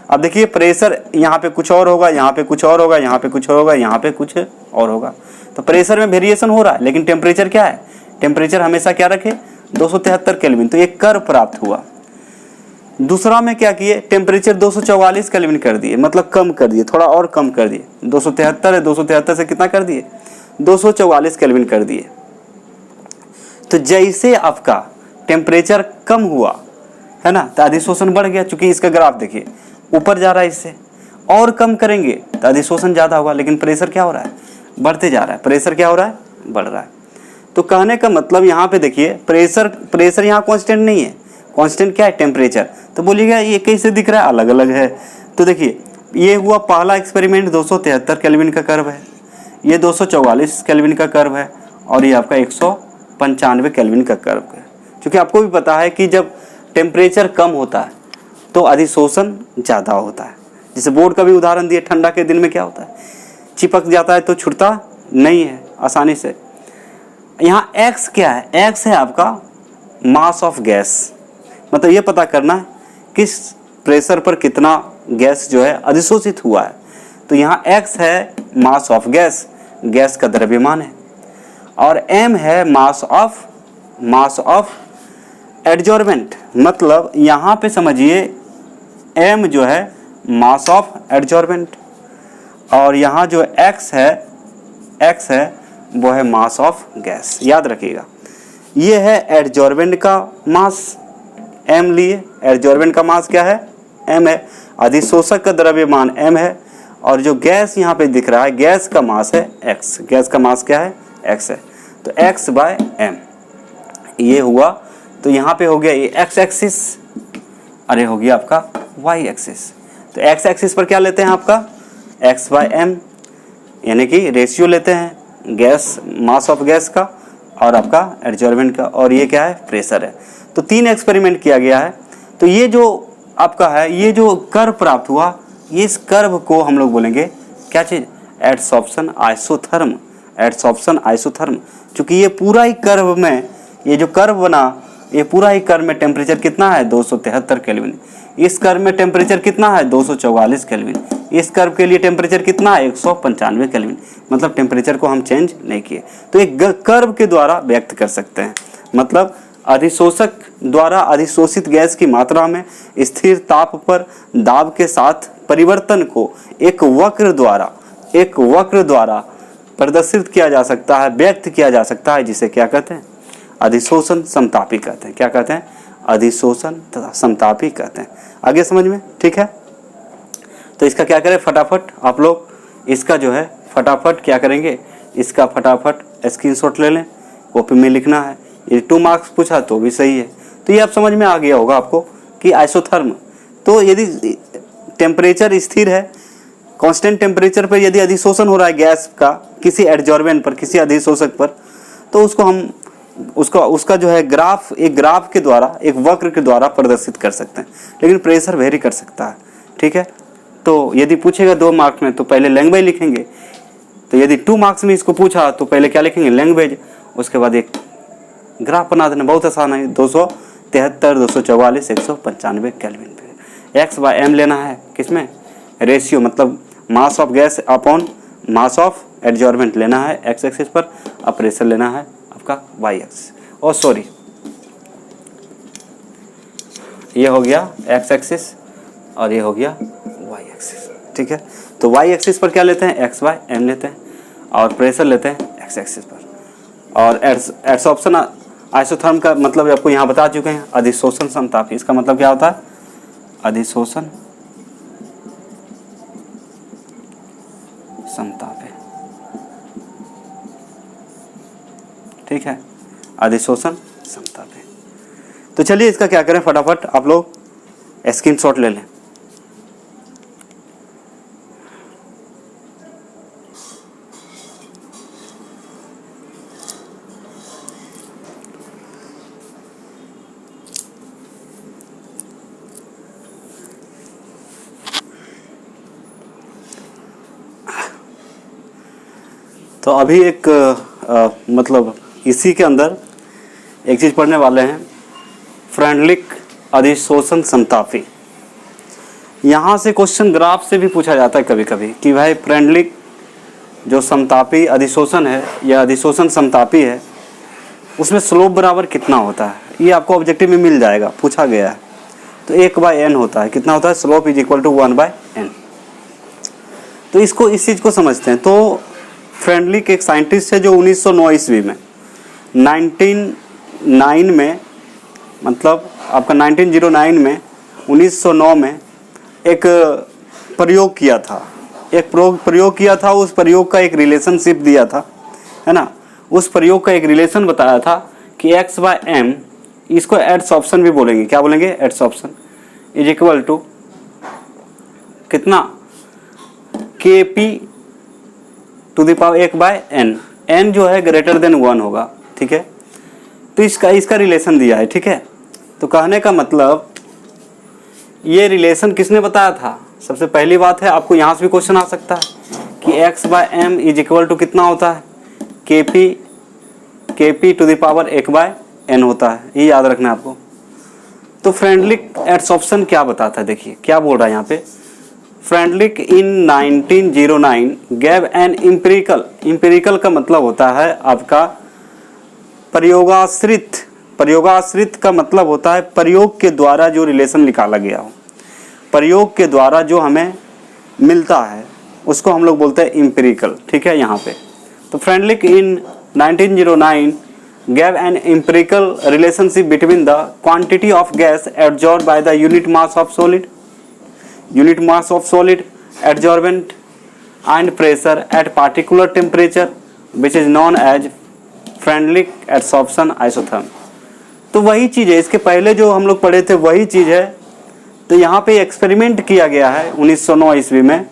अब देखिए प्रेशर यहाँ पे कुछ और होगा, यहाँ पे कुछ और होगा, यहाँ पे कुछ और होगा, यहाँ पे कुछ और होगा। तो प्रेशर में वेरिएशन हो रहा है, लेकिन टेम्परेचर क्या है? टेम्परेचर हमेशा क्या रखे? 273 केल्विन। तो एक कर्व प्राप्त हुआ। दूसरा में क्या किए? टेम्परेचर 244 केल्विन कर दिए, मतलब कम कर दिए, थोड़ा और कम कर दिए। 273 है, 273 से कितना कर दिए? 244 केल्विन कर दिए। तो जैसे आपका टेम्परेचर कम हुआ है ना, तो अधिशोषण बढ़ गया। चूंकि इसका ग्राफ देखिए ऊपर जा रहा है, इससे और कम करेंगे तो अधिशोषण ज़्यादा होगा, लेकिन प्रेशर क्या हो रहा है? बढ़ते जा रहा है। प्रेशर क्या हो रहा है? बढ़ रहा है। तो कहने का मतलब यहाँ पे देखिए प्रेशर यहाँ कांस्टेंट नहीं है। कांस्टेंट क्या है? टेम्परेचर। तो बोलिएगा ये कैसे दिख रहा है? अलग अलग है। तो देखिए ये हुआ पहला एक्सपेरिमेंट, 273 केल्विन का कर्व है, ये 244 केल्विन का कर्व है, और ये आपका 195 केल्विन का कर्व है। क्योंकि आपको भी पता है कि जब टेम्परेचर कम होता है तो अधिशोषण ज़्यादा होता है। जैसे बोर्ड का भी उदाहरण दिए, ठंडा के दिन में क्या होता है? चिपक जाता है तो छूटता नहीं है आसानी से। यहाँ x क्या है? x है आपका मास ऑफ गैस। मतलब ये पता करना है किस प्रेशर पर कितना गैस जो है अधिशोषित हुआ है। तो यहाँ x है मास ऑफ गैस, गैस का द्रव्यमान है, और m है मास ऑफ एडजॉर्बेंट। मतलब यहाँ पे समझिए m जो है मास ऑफ एडजॉर्बेंट, और यहाँ जो x है वो है मास ऑफ गैस। याद रखिएगा ये है एडजॉर्बेंट का मास, m लिए। एडजॉर्बेंट का मास क्या है? m है। अधिशोषक का द्रव्यमान m है, और जो गैस यहाँ पे दिख रहा है गैस का मास है x। गैस का मास क्या है? x है। तो x बाय m ये हुआ। तो यहाँ पे हो गया ये x एक्सिस, अरे हो गया आपका y एक्सिस। तो x एक्सिस पर क्या लेते हैं? आपका x बाय m, यानी कि रेशियो लेते हैं गैस, मास ऑफ गैस का और आपका एडजॉर्बेंट का, और ये क्या है? प्रेशर है। तो 3 एक्सपेरिमेंट किया गया है। तो ये जो आपका है, ये जो कर्व प्राप्त हुआ, ये इस कर्व को हम लोग बोलेंगे क्या चीज़? Adsorption isotherm. Adsorption isotherm. चूँकि ये पूरा ही कर्व में, ये जो कर्व बना, ये पूरा ही कर्व में टेम्परेचर कितना है? 273 केल्विन। इस कर्व में टेम्परेचर कितना है? 244 केल्विन। इस कर्व के लिए टेम्परेचर कितना है? 195 केल्विन। मतलब टेम्परेचर को हम चेंज नहीं किए। तो एक कर्व के द्वारा व्यक्त कर सकते हैं। मतलब अधिशोषक द्वारा अधिशोषित गैस की मात्रा में स्थिर ताप पर दाब के साथ परिवर्तन को एक वक्र द्वारा प्रदर्शित किया जा सकता है, व्यक्त किया जा सकता है, जिसे क्या कहते हैं? अधिशोषण समतापी कहते हैं। क्या कहते हैं? अधिशोषण तथा समतापी कहते हैं। आगे समझ में? ठीक है। तो इसका क्या करें? फटाफट आप लोग इसका जो है फटाफट क्या करेंगे? इसका फटाफट स्क्रीनशॉट ले लें, कॉपी में लिखना है। ये 2 मार्क्स पूछा तो भी सही है। तो ये आप समझ में आ गया होगा आपको कि आइसोथर्म, तो यदि टेम्परेचर स्थिर है, कांस्टेंट टेम्परेचर पर यदि अधिशोषण हो रहा है गैस का किसी एडजॉर्बेंट पर, किसी अधिशोषक पर, तो उसको हम उसका जो है ग्राफ, एक ग्राफ के द्वारा, एक वक्र के द्वारा प्रदर्शित कर सकते हैं। लेकिन प्रेशर वेरी कर सकता है। ठीक है। तो यदि पूछेगा 2 मार्क्स में तो पहले लैंग्वेज लिखेंगे। तो यदि 2 मार्क्स में इसको पूछा तो पहले क्या लिखेंगे? लैंग्वेज। उसके बाद एक ग्राफ बना देना, बहुत आसान है। 273, 244, 195 केल्विन पे x बाय m लेना है। किसमें? रेशियो, मतलब mass of gas upon mass of adsorbent लेना है x एक्सिस पर, और प्रेशर लेना है आपका y एक्सिस। ओ सॉरी, ये हो गया एक्स एक्सिस और ये हो गया वाई एक्सिस, ठीक है। तो वाई एक्सिस पर क्या लेते हैं, एक्स वाई एम लेते हैं, और प्रेशर लेते हैं एक्स एक्सिस पर। और एडसॉर्प्शन आइसोथर्म का मतलब आपको यहाँ बता चुके हैं, अधिशोषण समतापी। इसका मतलब क्या होता है, अधिशोषण समतापी, ठीक है, अधिशोषण समतापी। तो चलिए इसका क्या करें, फटाफट आप लोग स्क्रीनशॉट ले लें। तो अभी एक मतलब इसी के अंदर एक चीज़ पढ़ने वाले हैं, फ्रेंडलिक अधिशोषण समतापी। यहाँ से क्वेश्चन ग्राफ से भी पूछा जाता है कभी कभी कि भाई फ्रेंडलिक जो समतापी अधिशोषण है या अधिशोषण समतापी है, उसमें स्लोप बराबर कितना होता है। ये आपको ऑब्जेक्टिव में मिल जाएगा, पूछा गया है। तो 1/n होता है, कितना होता है, slope is equal to 1/n। तो इसको, इस चीज़ को समझते हैं। तो फ्रेंडलिक एक साइंटिस्ट है जो 1909 ईस्वी में 1909 में, मतलब आपका 1909 में 1909 में एक प्रयोग किया था, प्रयोग किया था। उस प्रयोग का एक रिलेशनशिप दिया था, है ना। उस प्रयोग का एक रिलेशन बताया था कि x/m, इसको एडसॉर्प्शन भी बोलेंगे, क्या बोलेंगे, एडसॉर्प्शन इज इक्वल टू कितना, Kp to the power 1/n। n जो है ग्रेटर देन 1 होगा, ठीक है। तो इसका रिलेशन दिया है, ठीक है। तो कहने का मतलब ये रिलेशन किसने बताया था। सबसे पहली बात है, आपको यहाँ से भी क्वेश्चन आ सकता है कि x/m इज इक्वल टू कितना होता है, Kp to the power 1/n होता है, ये याद रखना है आपको। तो फ्रेंडलिक एडसॉर्प्शन क्या बताता है, देखिए क्या बोल रहा है यहाँ पे। Freundlich in 1909 gave N empirical का मतलब होता है आपका प्रयोगाश्रित। प्रयोगाश्रित का मतलब होता है प्रयोग के द्वारा जो रिलेशन निकाला गया हो, प्रयोग के द्वारा जो हमें मिलता है उसको हम लोग बोलते हैं इम्पेरिकल, ठीक है। यहाँ पे तो Freundlich in 1909 gave an empirical relationship between the quantity of gas absorbed by the unit mass of solid, adsorbent and pressure at particular temperature, which is known as Freundlich adsorption isotherm। तो वही चीज़ है, इसके पहले जो हम लोग पढ़े थे वही चीज़ है। तो यहाँ पे एक्सपेरिमेंट किया गया है 1909 ईस्वी में,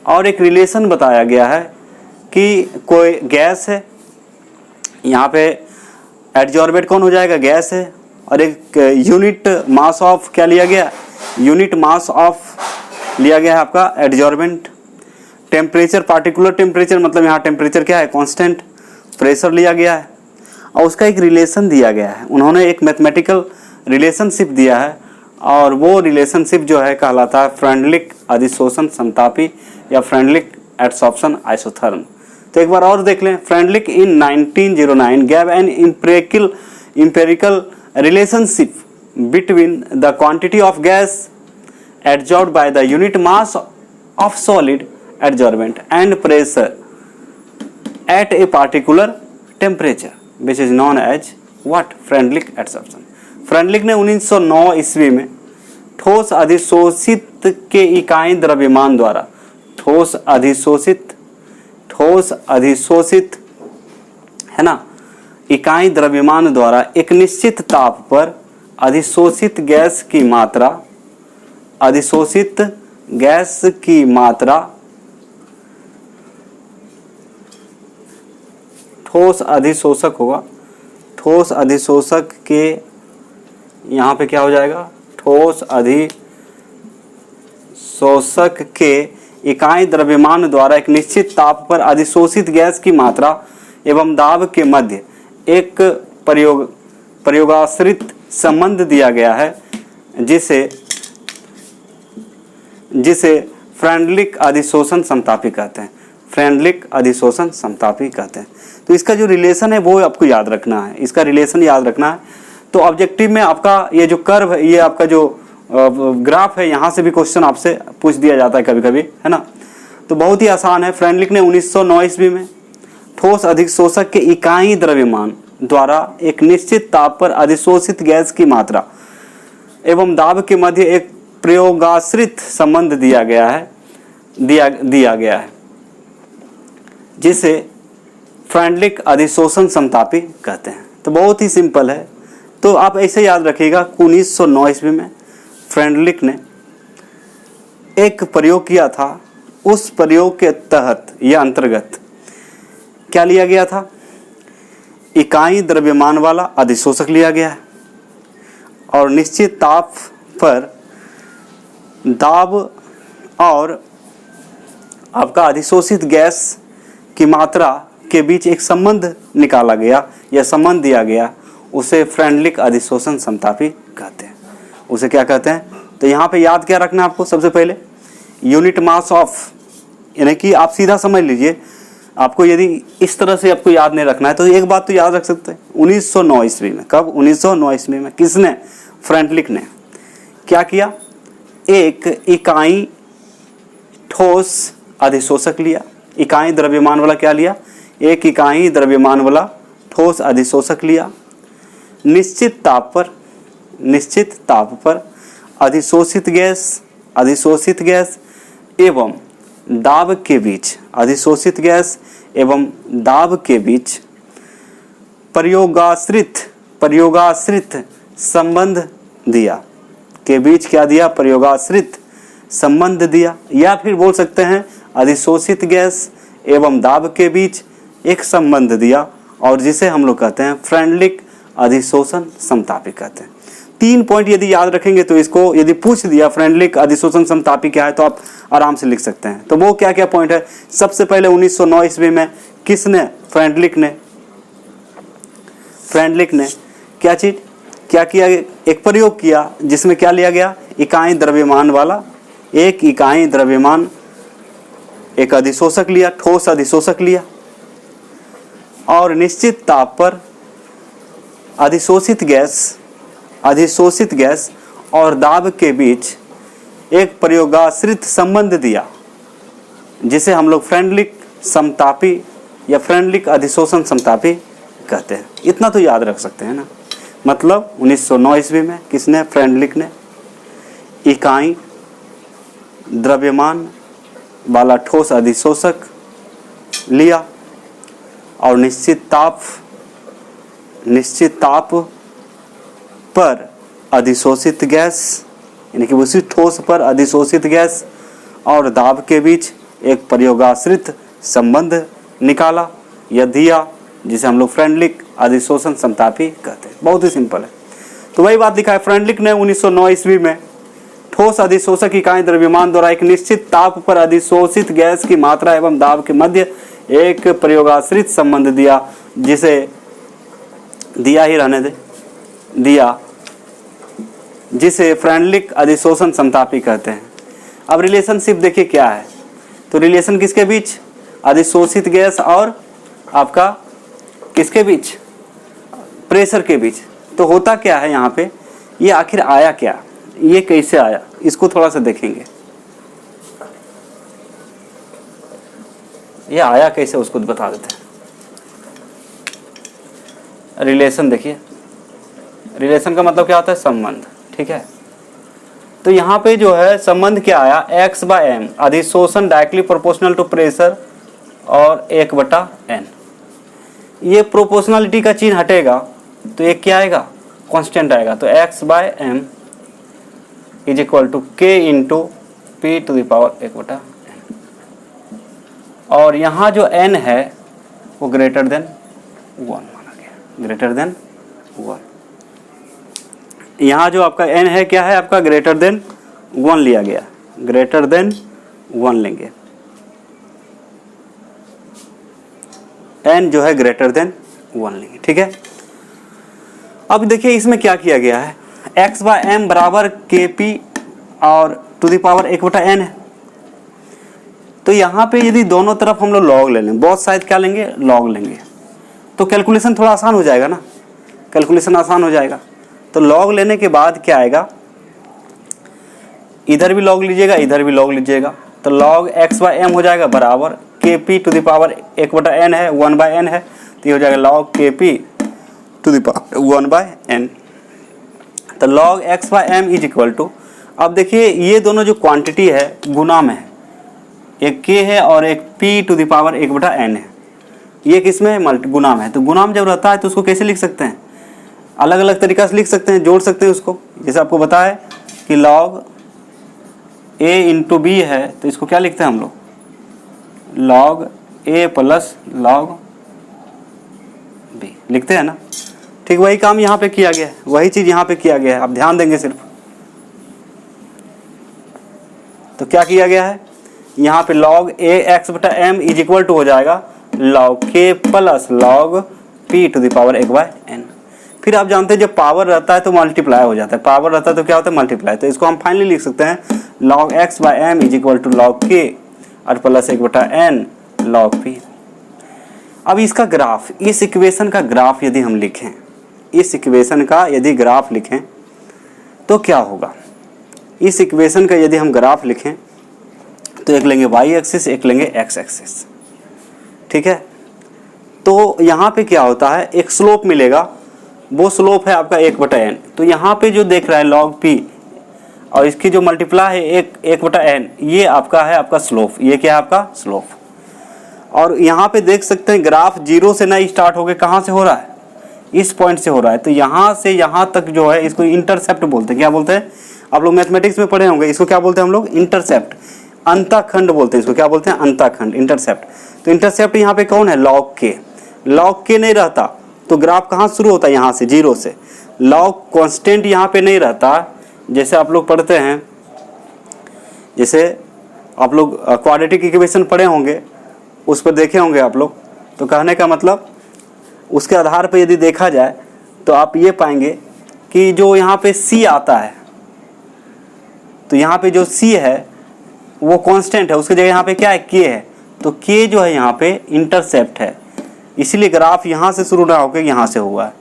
और एक रिलेशन बताया गया है कि कोई गैस है, यहाँ पे एडजॉर्बेट कौन हो जाएगा, गैस है, और एक यूनिट मास ऑफ क्या लिया गया, यूनिट मास ऑफ लिया गया है आपका एडजॉर्बेंट। टेम्परेचर, पार्टिकुलर टेम्परेचर मतलब यहाँ टेम्परेचर क्या है, कांस्टेंट। प्रेशर लिया गया है और उसका एक रिलेशन दिया गया है। उन्होंने एक मैथमेटिकल रिलेशनशिप दिया है, और वो रिलेशनशिप जो है कहलाता है फ्रेंडलिक अधिशोषण समतापी या फ्रेंडलिक एडसॉर्प्शन आइसोथर्म। तो एक बार और देख लें, Freundlich in 1909 gave an empirical relationship between the quantity of gas adsorbed by the unit mass of solid adsorbent and pressure at a particular temperature, which is known as what, Freundlich adsorption। Freundlich ने 1909 ईस्वी में ठोस अधिशोषित के इकाई द्रव्यमान द्वारा, ठोस अधिशोषित है ना, इकाई द्रव्यमान द्वारा एक निश्चित ताप पर अधिशोषित गैस की मात्रा, अधिशोषित गैस की मात्रा ठोस अधिशोषक होगा, ठोस अधिशोषक के यहाँ पे क्या हो जाएगा, ठोस अधिशोषक के इकाई द्रव्यमान द्वारा एक निश्चित ताप पर अधिशोषित गैस की मात्रा एवं दाब के मध्य एक प्रयोगाश्रित संबंध दिया गया है, जिसे फ्रेंडलिक अधिशोषण समतापी कहते हैं। फ्रेंडलिक अधिशोषण समतापी कहते हैं। तो इसका जो रिलेशन है वो आपको याद रखना है, इसका रिलेशन याद रखना है। तो ऑब्जेक्टिव में आपका ये जो कर्व है, ये आपका जो ग्राफ है, यहाँ से भी क्वेश्चन आपसे पूछ दिया जाता है कभी कभी, है ना। तो बहुत ही आसान है। फ्रेंडलिक ने 1909 ईस्वी में ठोस अधिशोषक के इकाई द्रव्यमान द्वारा एक निश्चित ताप पर अधिशोषित गैस की मात्रा एवं दाब के मध्य एक प्रयोगाश्रित संबंध दिया गया है जिसे फ्रेंडलिक अधिशोषण समतापी कहते हैं। तो बहुत ही सिंपल है। तो आप ऐसे याद रखिएगा, 1909 ईस्वी में फ्रेंडलिक ने एक प्रयोग किया था। उस प्रयोग के तहत या अंतर्गत क्या लिया गया था? इकाई द्रव्यमान वाला अधिशोषक लिया गया है और निश्चित ताप पर दाब और आपका अधिशोषित गैस की मात्रा के बीच एक संबंध निकाला गया या संबंध दिया गया। उसे फ्रेंडलिक अधिशोषण समतापी कहते हैं। उसे क्या कहते हैं? तो यहाँ पे याद क्या रखना है आपको? सबसे पहले यूनिट मास ऑफ, यानी कि आप सीधा समझ लीजिए। आपको यदि इस तरह से आपको याद नहीं रखना है तो एक बात तो याद रख सकते हैं, 1909 ईस्वी में। कब? 1909 ईस्वी में किसने? फ्रेंडलिक ने क्या किया? एक इकाई ठोस अधिशोषक लिया। इकाई द्रव्यमान वाला क्या लिया? एक इकाई द्रव्यमान वाला ठोस अधिशोषक लिया। निश्चित ताप पर अधिशोषित गैस एवं दाब के बीच, अधिशोषित गैस एवं दाब के बीच प्रयोगाश्रित संबंध दिया। के बीच क्या दिया? प्रयोगाश्रित संबंध दिया। या फिर बोल सकते हैं अधिशोषित गैस एवं दाब के बीच एक संबंध दिया, और जिसे हम लोग कहते हैं फ्रेंडलिक अधिशोषण समतापी कहते हैं। 3 पॉइंट यदि याद रखेंगे तो इसको यदि पूछ दिया फ्रेंडलिक अधिशोषण समतापी क्या है तो आप आराम से लिख सकते हैं। तो वो क्या क्या पॉइंट है? सबसे पहले 1909 ईस्वी में किसने? फ्रेंडलिक ने क्या चीज क्या किया? एक प्रयोग किया जिसमें क्या लिया गया? इकाई द्रव्यमान वाला एक इकाई द्रव्यमान एक अधिशोषक लिया, ठोस अधिशोषक लिया, और निश्चित ताप पर अधिशोषित गैस और दाब के बीच एक प्रयोगाश्रित संबंध दिया, जिसे हम लोग फ्रेंडलिक समतापी या फ्रेंडलिक अधिशोषण समतापी कहते हैं। इतना तो याद रख सकते हैं ना। मतलब 1909 ईस्वी में किसने? फ्रेंडलिक ने इकाई द्रव्यमान वाला ठोस अधिशोषक लिया और निश्चित ताप पर अधिशोषित गैस, यानी कि उसी ठोस पर अधिशोषित गैस और दाब के बीच एक प्रयोगाश्रित संबंध निकाला या दिया, जिसे हम लोग फ्रेंडलिक अधिशोषण समतापी कहते हैं। बहुत ही सिंपल है। तो वही बात लिखा है, फ्रेंडलिक ने 1909 ईस्वी में ठोस अधिशोषक इकाई द्रव्यमान द्वारा एक निश्चित ताप पर अधिशोषित गैस की मात्रा एवं दाब के मध्य एक प्रयोगाश्रित संबंध दिया, जिसे फ्रेंडलिक अधिशोषण समतापी कहते हैं। अब रिलेशनशिप देखिए क्या है। तो रिलेशन किसके बीच? अधिशोषित गैस और आपका किसके बीच? प्रेशर के बीच। तो होता क्या है यहाँ पे? ये आखिर आया क्या? ये कैसे आया? इसको थोड़ा सा देखेंगे। ये आया कैसे उसको बता देते हैं। रिलेशन देखिए, रिलेशन का मतलब क्या होता है? संबंध। ठीक है। तो यहाँ पे जो है संबंध क्या आया? x/m अधिशोषण डायरेक्टली प्रोपोर्शनल टू प्रेशर और 1/n। ये प्रोपोर्शनलिटी का चिन्ह हटेगा तो ये क्या आएगा? कांस्टेंट आएगा। तो x/m is equal to k into p to the power 1/n। और यहाँ जो n है वो ग्रेटर देन 1 माना गया, ग्रेटर देन 1। यहाँ जो आपका n है क्या है? आपका ग्रेटर देन 1 लिया गया, ग्रेटर देन 1 लेंगे। n जो है ग्रेटर देन 1 लेंगे। ठीक है। अब देखिए इसमें क्या किया गया है? x/m बराबर kp और टू द पावर 1/n है। तो यहाँ पे यदि दोनों तरफ हम लोग लॉग ले लें, बोथ साइड क्या लेंगे, लॉग लेंगे, तो कैलकुलेशन थोड़ा आसान हो जाएगा ना, कैलकुलेशन आसान हो जाएगा। तो लॉग लेने के बाद क्या आएगा, इधर भी लॉग लीजिएगा, इधर भी लॉग लीजिएगा, तो लॉग एक्स बाय एम हो जाएगा बराबर के P to the power 1/n है, 1/n है, तो ये हो जाएगा लॉग के P to the power 1/n। तो log x by m is equal to, अब देखिए ये दोनों जो क्वांटिटी है गुना में है, एक k है और एक p to the power 1/n है, ये किसमें है, गुना में है। तो गुना में जब रहता है तो उसको कैसे लिख सकते हैं, अलग अलग तरीका से लिख सकते हैं, जोड़ सकते हैं उसको। जैसे आपको बताया कि लॉग a इंटू बी है, तो इसको क्या लिखते हैं हम लोग, log a plus log b लिखते हैं ना। ठीक वही काम यहाँ पे किया गया है, वही चीज़ यहाँ पे किया गया है, आप ध्यान देंगे सिर्फ। तो क्या किया गया है, यहाँ पे log a x/m is equal to हो जाएगा log k plus log p to the power 1/n। फिर आप जानते हैं जब पावर रहता है तो मल्टीप्लाई हो जाता है, पावर रहता है तो क्या होता है, मल्टीप्लाई। तो इसको हम फाइनली लिख सकते हैं log x/m is equal to log k और प्लस 1/n log p। अब इसका ग्राफ, इस इक्वेशन का ग्राफ यदि हम लिखें, इस इक्वेशन का यदि ग्राफ लिखें तो क्या होगा, इस इक्वेशन का यदि हम ग्राफ लिखें तो एक लेंगे y एक्सिस, एक लेंगे x एक्सिस, ठीक है। तो यहाँ पे क्या होता है, एक स्लोप मिलेगा, वो स्लोप है आपका 1/n। तो यहाँ पे जो देख रहा है log p और इसकी जो मल्टीप्लाई है 1/n, ये आपका है आपका स्लोप, ये क्या है आपका स्लोप। और यहाँ पे देख सकते हैं ग्राफ जीरो से ना स्टार्ट होके कहाँ से हो रहा है, इस पॉइंट से हो रहा है। तो यहाँ से यहाँ तक जो है इसको इंटरसेप्ट बोलते हैं। क्या बोलते हैं, आप लोग मैथमेटिक्स में पढ़े होंगे, इसको क्या बोलते हैं हम लोग, इंटरसेप्ट, अंतःखंड बोलते हैं इसको, क्या बोलते हैं, अंतःखंड, इंटरसेप्ट। तो इंटरसेप्ट यहाँ पे कौन है, लॉग के। लॉग के नहीं रहता तो ग्राफ कहाँ शुरू होता है, यहाँ से, जीरो से। लॉग कांस्टेंट यहाँ पे नहीं रहता, जैसे आप लोग पढ़ते हैं, जैसे आप लोग क्वाड्रेटिक इक्वेशन पढ़े होंगे, उस पर देखे होंगे आप लोग। तो कहने का मतलब उसके आधार पर यदि देखा जाए तो आप ये पाएंगे कि जो यहाँ पे c आता है, तो यहाँ पे जो c है वो कांस्टेंट है, उसकी जगह यहाँ पे क्या है, k है। तो k जो है यहाँ पे इंटरसेप्ट है, इसीलिए ग्राफ यहाँ से शुरू ना होकर यहाँ से हुआ है।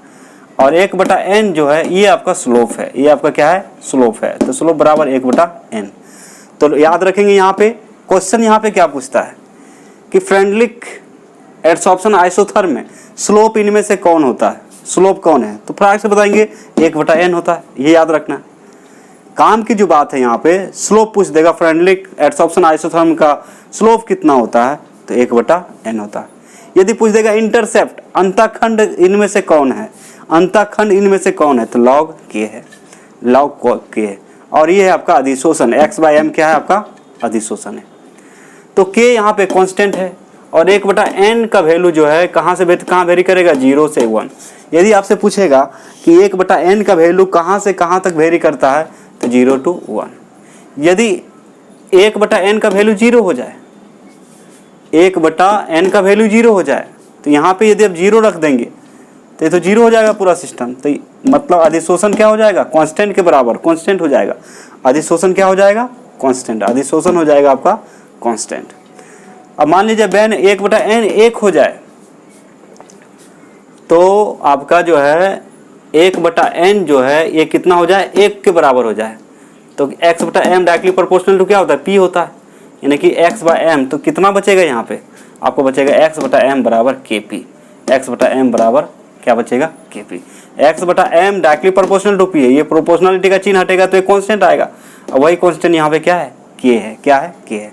और 1/n जो है ये आपका स्लोप है, ये आपका क्या है, स्लोप है। तो स्लोप बराबर 1/n। तो याद रखेंगे यहाँ पे क्वेश्चन यहाँ पे क्या पूछता है कि फ्रेंडलिक एडसॉर्प्शन आइसोथर्म में स्लोप इनमें से कौन होता है, स्लोप कौन है, तो फटाक से बताएंगे 1/n होता है, ये याद रखना है। काम की जो बात है यहाँ पे स्लोप पूछ देगा, फ्रेंडलिक एडसॉर्प्शन आइसोथर्म का स्लोप कितना होता है, तो 1/n होता है। यदि पूछ देगा इंटरसेप्ट, अंतःखंड इनमें से कौन है, अंतःखंड इनमें से कौन है, तो लॉग k है, लॉग k है। और ये है आपका अधिशोषण, x/m क्या है आपका अधिशोषण है। तो k यहाँ पे कांस्टेंट है और 1/n का वैल्यू जो है कहाँ से कहाँ वेरी करेगा, 0 से 1। यदि आपसे पूछेगा कि 1/n का वैल्यू कहाँ से कहाँ तक वेरी करता है, तो 0 to 1। यदि 1/n का वैल्यू 0 हो जाए, 1/n का वैल्यू 0 हो जाए, तो यहाँ पे यदि आप 0 रख देंगे तो ये तो 0 हो जाएगा पूरा सिस्टम। तो मतलब अधिशोषण क्या हो जाएगा, कांस्टेंट के बराबर, कांस्टेंट हो जाएगा। अधिशोषण क्या हो जाएगा, कांस्टेंट, अधिशोषण हो जाएगा आपका कांस्टेंट। अब मान लीजिए बेन 1/n 1 हो जाए, तो आपका जो है 1/n जो है ये कितना हो जाए, 1 के बराबर हो जाए। तो x/m डायरेक्टली प्रोपोर्शनल टू क्या होता है, p होता है, यानी कि x/m। तो कितना बचेगा यहाँ पे, आपको बचेगा x/m बराबर kp, x/m बराबर क्या बचेगा, kp। x/m directly proportional to p है, ये प्रोपोर्शनलिटी का चिन्ह हटेगा तो एक कांस्टेंट आएगा, और वही कांस्टेंट यहाँ पे क्या है, k है, क्या है, k है।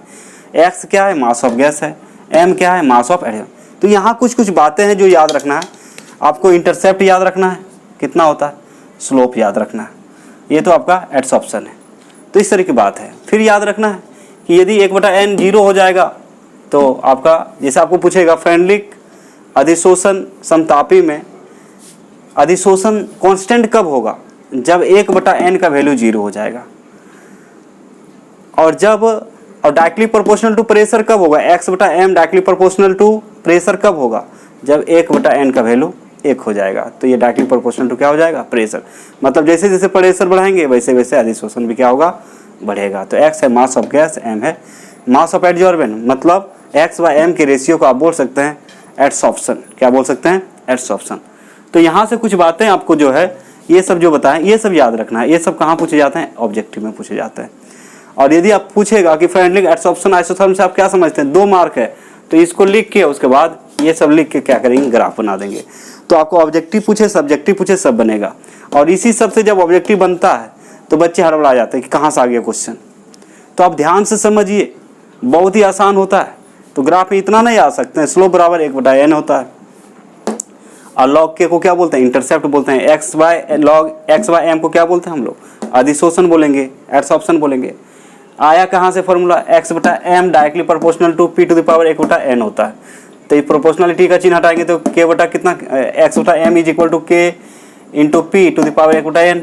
x क्या है, मास ऑफ गैस है, m क्या है, मास ऑफ एटम। तो यहाँ कुछ कुछ बातें हैं जो याद रखना है आपको। इंटरसेप्ट याद रखना है कितना होता है, स्लोप याद रखना है, ये तो आपका एडसॉर्प्शन है। तो इस तरह की बात है। फिर याद रखना है कि यदि 1/n 0 हो जाएगा तो आपका, जैसे आपको पूछेगा फ्रेंडलिक अधिशोषण समतापी में अधिशोषण कांस्टेंट कब होगा, जब 1/n का वैल्यू 0 हो जाएगा। और जब, और डायरेक्टली प्रोपोर्शनल टू प्रेशर कब होगा, x/m directly proportional to pressure कब होगा, जब 1/n का वैल्यू 1 हो जाएगा। तो ये डायरेक्टली प्रोपोर्शनल टू क्या हो जाएगा, प्रेशर। मतलब जैसे जैसे प्रेशर बढ़ाएंगे वैसे वैसे अधिशोषण भी क्या होगा, बढ़ेगा। तो x है मास ऑफ गैस, m है मास ऑफ एडजॉर्बेंट मतलब x/m के रेशियो को आप बोल सकते हैं एडसॉर्प्शन। क्या बोल सकते हैं? एडसॉर्प्शन। तो यहाँ से कुछ बातें आपको जो है ये सब जो बताएं ये सब याद रखना है। ये सब कहाँ पूछे जाते हैं? ऑब्जेक्टिव में पूछे जाते हैं। और यदि आप पूछेगा कि फ्रेंडली एडसॉर्प्शन आइसोथर्म से आप क्या समझते हैं, 2 मार्क है, तो इसको लिख के उसके बाद ये सब लिख के क्या करेंगे? ग्राफ बना देंगे। तो आपको ऑब्जेक्टिव पूछे, सब्जेक्टिव पूछे, सब बनेगा। और इसी सब से जब ऑब्जेक्टिव बनता है तो बच्चे हड़बड़ा जाते हैं कि कहाँ से आ गया क्वेश्चन। तो आप ध्यान से समझिए, बहुत ही आसान होता है। तो ग्राफ में इतना नहीं आ सकते हैं, स्लोप बराबर 1/n होता है। और लॉग के को क्या बोलते हैं? इंटरसेप्ट बोलते हैं। log x/m को क्या बोलते हैं हम लोग? अधिशोषण बोलेंगे, एडसॉर्प्शन बोलेंगे। आया कहाँ से formula? x/m directly proportional to p to the power 1/n होता है। तो ये प्रोपोर्शनलिटी का चिन्ह हटाएंगे तो k बटा कितना? x/m is equal to k into p to the power 1/n।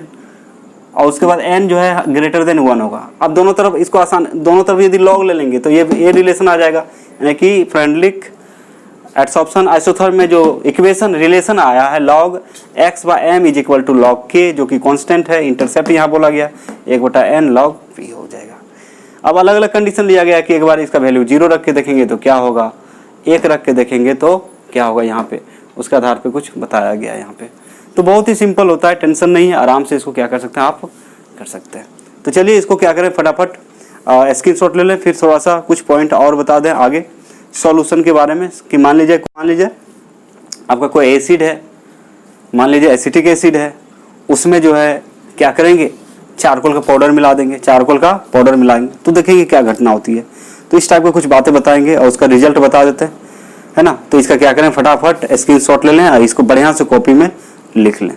और उसके बाद n जो है ग्रेटर देन 1 होगा। अब दोनों तरफ इसको आसान, दोनों तरफ यदि लॉग ले लेंगे तो ये रिलेशन आ जाएगा, यानी कि फ्रेंडलिक एडसॉर्प्शन आइसोथर्म में जो इक्वेशन रिलेशन आया है log x/m is equal to log k, जो कि कांस्टेंट है, इंटरसेप्ट यहाँ बोला गया 1/n log p हो जाएगा। अब अलग अलग कंडीशन लिया गया कि एक बार इसका वैल्यू 0 रख के देखेंगे तो क्या होगा, 1 रख के देखेंगे तो क्या होगा, यहाँ पे उसके आधार पे कुछ बताया गया है यहाँ पे। तो बहुत ही सिंपल होता है, टेंशन नहीं है, आराम से इसको क्या कर सकते हैं, आप कर सकते हैं। तो चलिए इसको क्या करें, फटाफट स्क्रीनशॉट ले लें, फिर थोड़ा सा कुछ पॉइंट और बता दें आगे सॉल्यूशन के बारे में। कि मान लीजिए आपका कोई एसिड है, मान लीजिए एसिटिक एसिड है, उसमें जो है क्या करेंगे, चारकोल का पाउडर मिला देंगे, चारकोल का पाउडर मिलाएंगे तो देखेंगे क्या घटना होती है। तो इस टाइप की कुछ बातें बताएंगे और उसका रिजल्ट बता देते हैं, है ना। तो इसका क्या करें, फटाफट स्क्रीनशॉट ले लें और इसको बढ़िया से कॉपी में लिख लें।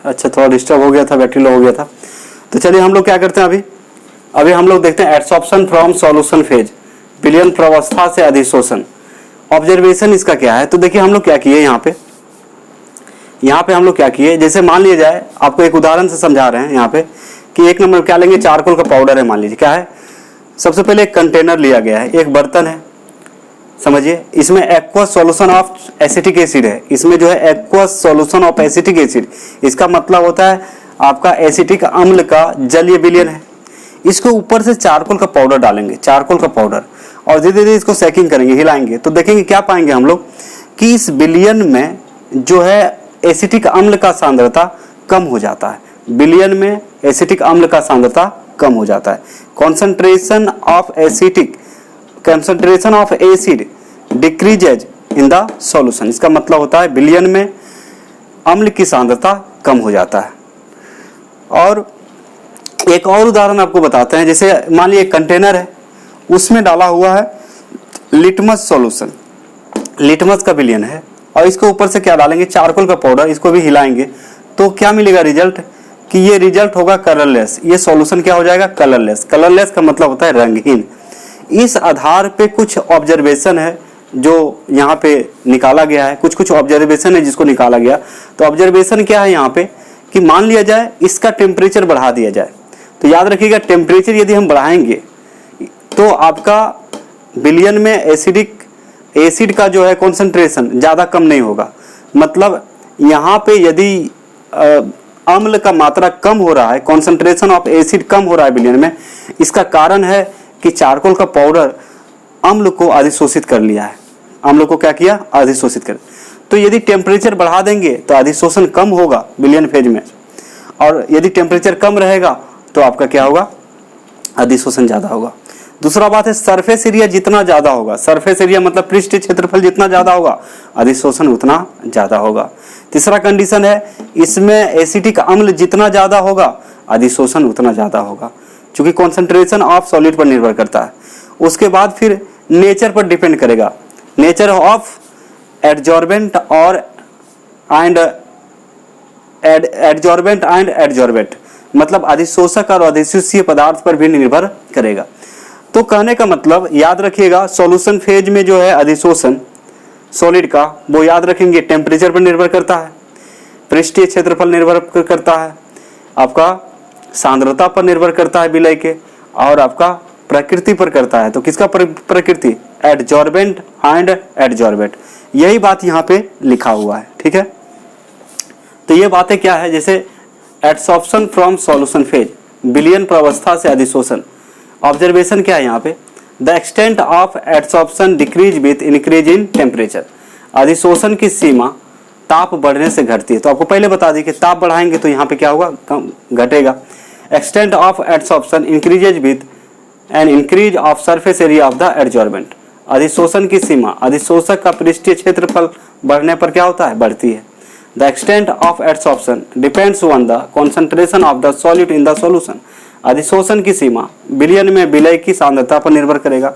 अच्छा, थोड़ा डिस्टर्ब हो गया था, बैटरी लो हो गया था। तो चलिए हम लोग क्या करते हैं, अभी हम लोग देखते हैं एडसॉर्प्शन फ्रॉम सॉल्यूशन फेज, विलयन प्रावस्था से अधिशोषण। ऑब्जर्वेशन इसका क्या है, तो देखिए हम लोग क्या किए यहाँ पे हम लोग क्या किए, जैसे मान लिया जाए, आपको एक उदाहरण से समझा रहे हैं यहाँ पे कि 1 नंबर क्या लेंगे, चारकोल का पाउडर है, मान लीजिए क्या है। सबसे पहले एक कंटेनर लिया गया है, एक बर्तन है, समझिए, इसमें aqueous solution of acetic acid है। इसमें जो है aqueous solution of acetic acid, इसका मतलब होता है आपका एसिटिक अम्ल का जलीय विलयन है। इसको ऊपर से चारकोल का पाउडर डालेंगे, चारकोल का पाउडर, और धीरे धीरे इसको सेकिंग करेंगे, हिलाएंगे, तो देखेंगे क्या पाएंगे हम लोग कि इस विलयन में जो है एसिटिक अम्ल का सांद्रता कम हो जाता है। विलयन में एसिटिक अम्ल का सांद्रता कम हो जाता है। Concentration of acid decreases in the solution, इसका मतलब होता है विलयन में अम्ल की सांद्रता कम हो जाता है। और एक और उदाहरण आपको बताते हैं, जैसे मान लीजिए कंटेनर है, उसमें डाला हुआ है लिटमस सॉल्यूशन, लिटमस का विलयन है, और इसको ऊपर से क्या डालेंगे, चारकोल का पाउडर, इसको भी हिलाएंगे, तो क्या मिलेगा रिजल्ट, कि ये रिजल्ट होगा कलरलेस। ये सॉल्यूशन क्या हो जाएगा, कलरलेस। कलरलेस का मतलब होता है रंगहीन। इस आधार पे कुछ ऑब्जर्वेशन है जो यहाँ पे निकाला गया है, कुछ ऑब्जर्वेशन है जिसको निकाला गया। तो ऑब्जर्वेशन क्या है यहाँ पे, कि मान लिया जाए इसका टेम्परेचर बढ़ा दिया जाए। तो याद रखिएगा, टेम्परेचर यदि हम बढ़ाएंगे तो आपका विलयन में एसिड का जो है कॉन्सेंट्रेशन ज़्यादा कम नहीं होगा। मतलब यहाँ पे यदि अम्ल का मात्रा कम हो रहा है, कॉन्सेंट्रेशन ऑफ एसिड कम हो रहा है विलयन में, इसका कारण है कि चारकोल का पाउडर अम्ल को अधिशोषित कर लिया है। अम्ल को क्या किया? अधिशोषित कर। तो यदि टेम्परेचर बढ़ा देंगे तो अधिशोषण कम होगा विलयन फेज में, और यदि टेम्परेचर कम रहेगा तो आपका क्या होगा? अधिशोषण ज्यादा होगा। दूसरा बात है सरफेस एरिया जितना ज्यादा होगा, सरफेस एरिया मतलब पृष्ठीय क्षेत्रफल जितना ज्यादा होगा अधिशोषण उतना ज्यादा होगा। तीसरा कंडीशन है इसमें एसिटिक अम्ल जितना ज्यादा होगा अधिशोषण उतना ज्यादा होगा, क्योंकि कॉन्सेंट्रेशन ऑफ सॉलिड पर निर्भर करता है। उसके बाद फिर नेचर पर डिपेंड करेगा, नेचर ऑफ एडजॉर्बेंट और एडजॉर्बेंट एंड एडजॉर्बेंट मतलब अधिशोषक और अधिशोष्य पदार्थ पर भी निर्भर करेगा। तो कहने का मतलब याद रखिएगा, सॉल्यूशन फेज में जो है अधिशोषण सॉलिड का वो याद रखेंगे टेम्परेचर पर निर्भर करता है, पृष्ठीय क्षेत्रफल निर्भर करता है, आपका सांद्रता पर निर्भर करता है विलय के, और आपका प्रकृति पर करता है। तो किसका प्रकृति? एडजॉर्बेंट एंड एडजॉर्बेंट, यही बात यहाँ पे लिखा हुआ है, ठीक है। तो ये बातें क्या है, जैसे एडसॉर्प्शन फ्रॉम सॉल्यूशन फेज, विलयन प्रावस्था से अधिशोषण। ऑब्जर्वेशन क्या है यहाँ पे? The extent of adsorption decrease with increase in temperature, अधिशोषण की सीमा ताप बढ़ने से घटती है। तो आपको पहले बता दी कि ताप बढ़ाएंगे तो यहाँ पे क्या होगा? कम घटेगा। Extent of adsorption increases with an increase of surface area of the adsorbent, अधिशोषण की सीमा अधिशोषक का पृष्ठीय क्षेत्रफल बढ़ने पर क्या होता है? बढ़ती है। The extent of adsorption depends on the concentration of the solute in the solution, अधिशोषण की सीमा विलयन में विलय की सांद्रता पर निर्भर करेगा।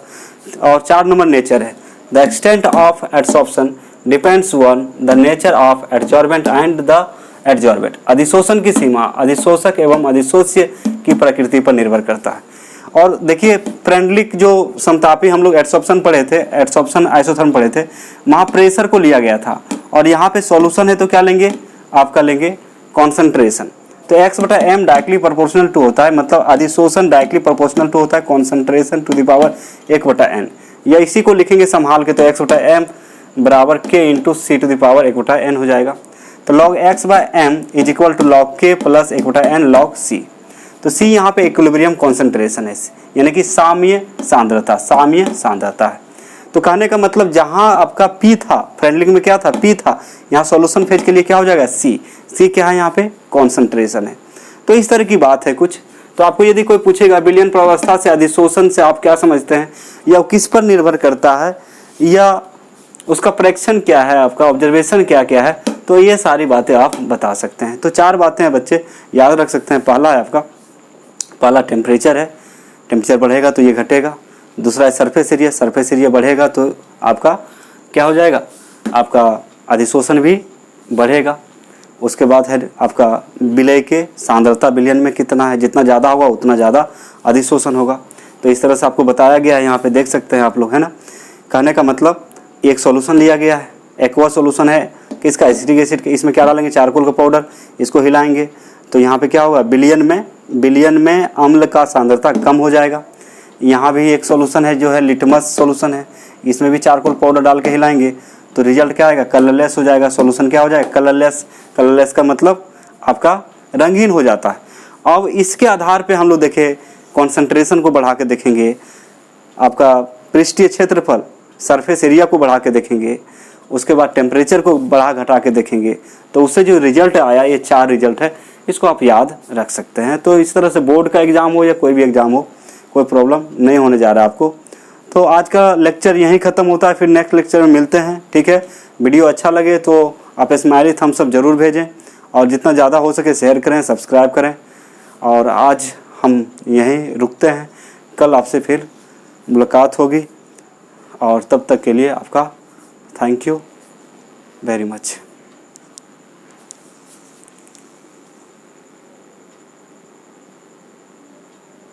और 4 नंबर नेचर है, the extent of adsorption depends on the nature of adsorbent and the adsorbent, अधिशोषण की सीमा अधिशोषक एवं अधिशोष्य की प्रकृति पर निर्भर करता है। और देखिए फ्रेंडलिक जो समतापी हम लोग एडसॉर्प्शन पढ़े थे, एडसॉर्प्शन आइसोथर्म पढ़े थे, वहाँ प्रेशर को लिया गया था, और यहाँ पे सॉल्यूशन है तो क्या लेंगे? आपका लेंगे कॉन्सेंट्रेशन। तो x/m डायरेक्टली प्रोपोर्शनल टू होता है, मतलब अधिशोषण डायरेक्टली प्रोपोर्शनल टू होता है concentration to the power 1/n, या इसी को लिखेंगे संभाल के, तो x/m बराबर k into c to the power 1/n हो जाएगा। तो log x/m is equal to log k plus 1/n log c। तो c यहाँ पे इक्विलिब्रियम कॉन्सेंट्रेशन है, यानी कि साम्य सांद्रता, साम्य सांद्रता है। तो कहने का मतलब जहां आपका P था, फ्रेंडलिंग में क्या था? P था, यहाँ सॉल्यूशन फेज के लिए क्या हो जाएगा? C। C क्या है? यहाँ पे कॉन्सेंट्रेशन है। तो इस तरह की बात है कुछ। तो आपको यदि कोई पूछेगा विलयन प्रावस्था से अधिशोषण से आप क्या समझते हैं, या किस पर निर्भर करता है, या उसका प्रेक्षण क्या है, आपका ऑब्जर्वेशन क्या क्या है, तो ये सारी बातें आप बता सकते हैं। तो 4 बातें हैं बच्चे, याद रख सकते हैं। पहला है आपका, पहला टेम्परेचर है, टेम्परेचर बढ़ेगा तो ये घटेगा। दूसरा है सरफेस एरिया, सरफेस एरिया बढ़ेगा तो आपका क्या हो जाएगा? आपका अधिशोषण भी बढ़ेगा। उसके बाद है आपका विलय के सांद्रता विलयन में कितना है, जितना ज़्यादा होगा उतना ज़्यादा अधिशोषण होगा। तो इस तरह से आपको बताया गया है, यहाँ पे देख सकते हैं आप लोग, है ना। कहने का मतलब एक सॉल्यूशन लिया गया है, एक्वा सॉल्यूशन है किसका? एसिटिक एसिड के। इसमें क्या डालेंगे? चारकोल का पाउडर, इसको हिलाएंगे तो यहाँ पे क्या होगा? विलयन में अम्ल का सांद्रता कम हो जाएगा। यहाँ भी एक सॉल्यूशन है जो है लिटमस सॉल्यूशन है, इसमें भी चारकोल पाउडर डाल के हिलाएंगे तो रिजल्ट क्या आएगा? कलरलेस हो जाएगा। सॉल्यूशन क्या हो जाएगा? कलरलेस। कलरलेस का मतलब आपका रंगीन हो जाता है। अब इसके आधार पे हम लोग देखें, कॉन्सेंट्रेशन को बढ़ा के देखेंगे, आपका पृष्ठीय क्षेत्रफल सरफेस एरिया को बढ़ा के देखेंगे, उसके बाद टेम्परेचर को बढ़ा घटा के देखेंगे, तो उससे जो रिजल्ट आया, ये 4 रिजल्ट है, इसको आप याद रख सकते हैं। तो इस तरह से बोर्ड का एग्ज़ाम हो या कोई भी एग्ज़ाम हो, कोई प्रॉब्लम नहीं होने जा रहा है आपको। तो आज का लेक्चर यहीं ख़त्म होता है, फिर नेक्स्ट लेक्चर में मिलते हैं, ठीक है। वीडियो अच्छा लगे तो आप स्माइली थम्स अप ज़रूर भेजें, और जितना ज़्यादा हो सके शेयर करें, सब्सक्राइब करें। और आज हम यहीं रुकते हैं, कल आपसे फिर मुलाकात होगी, और तब तक के लिए आपका थैंक यू वेरी मच।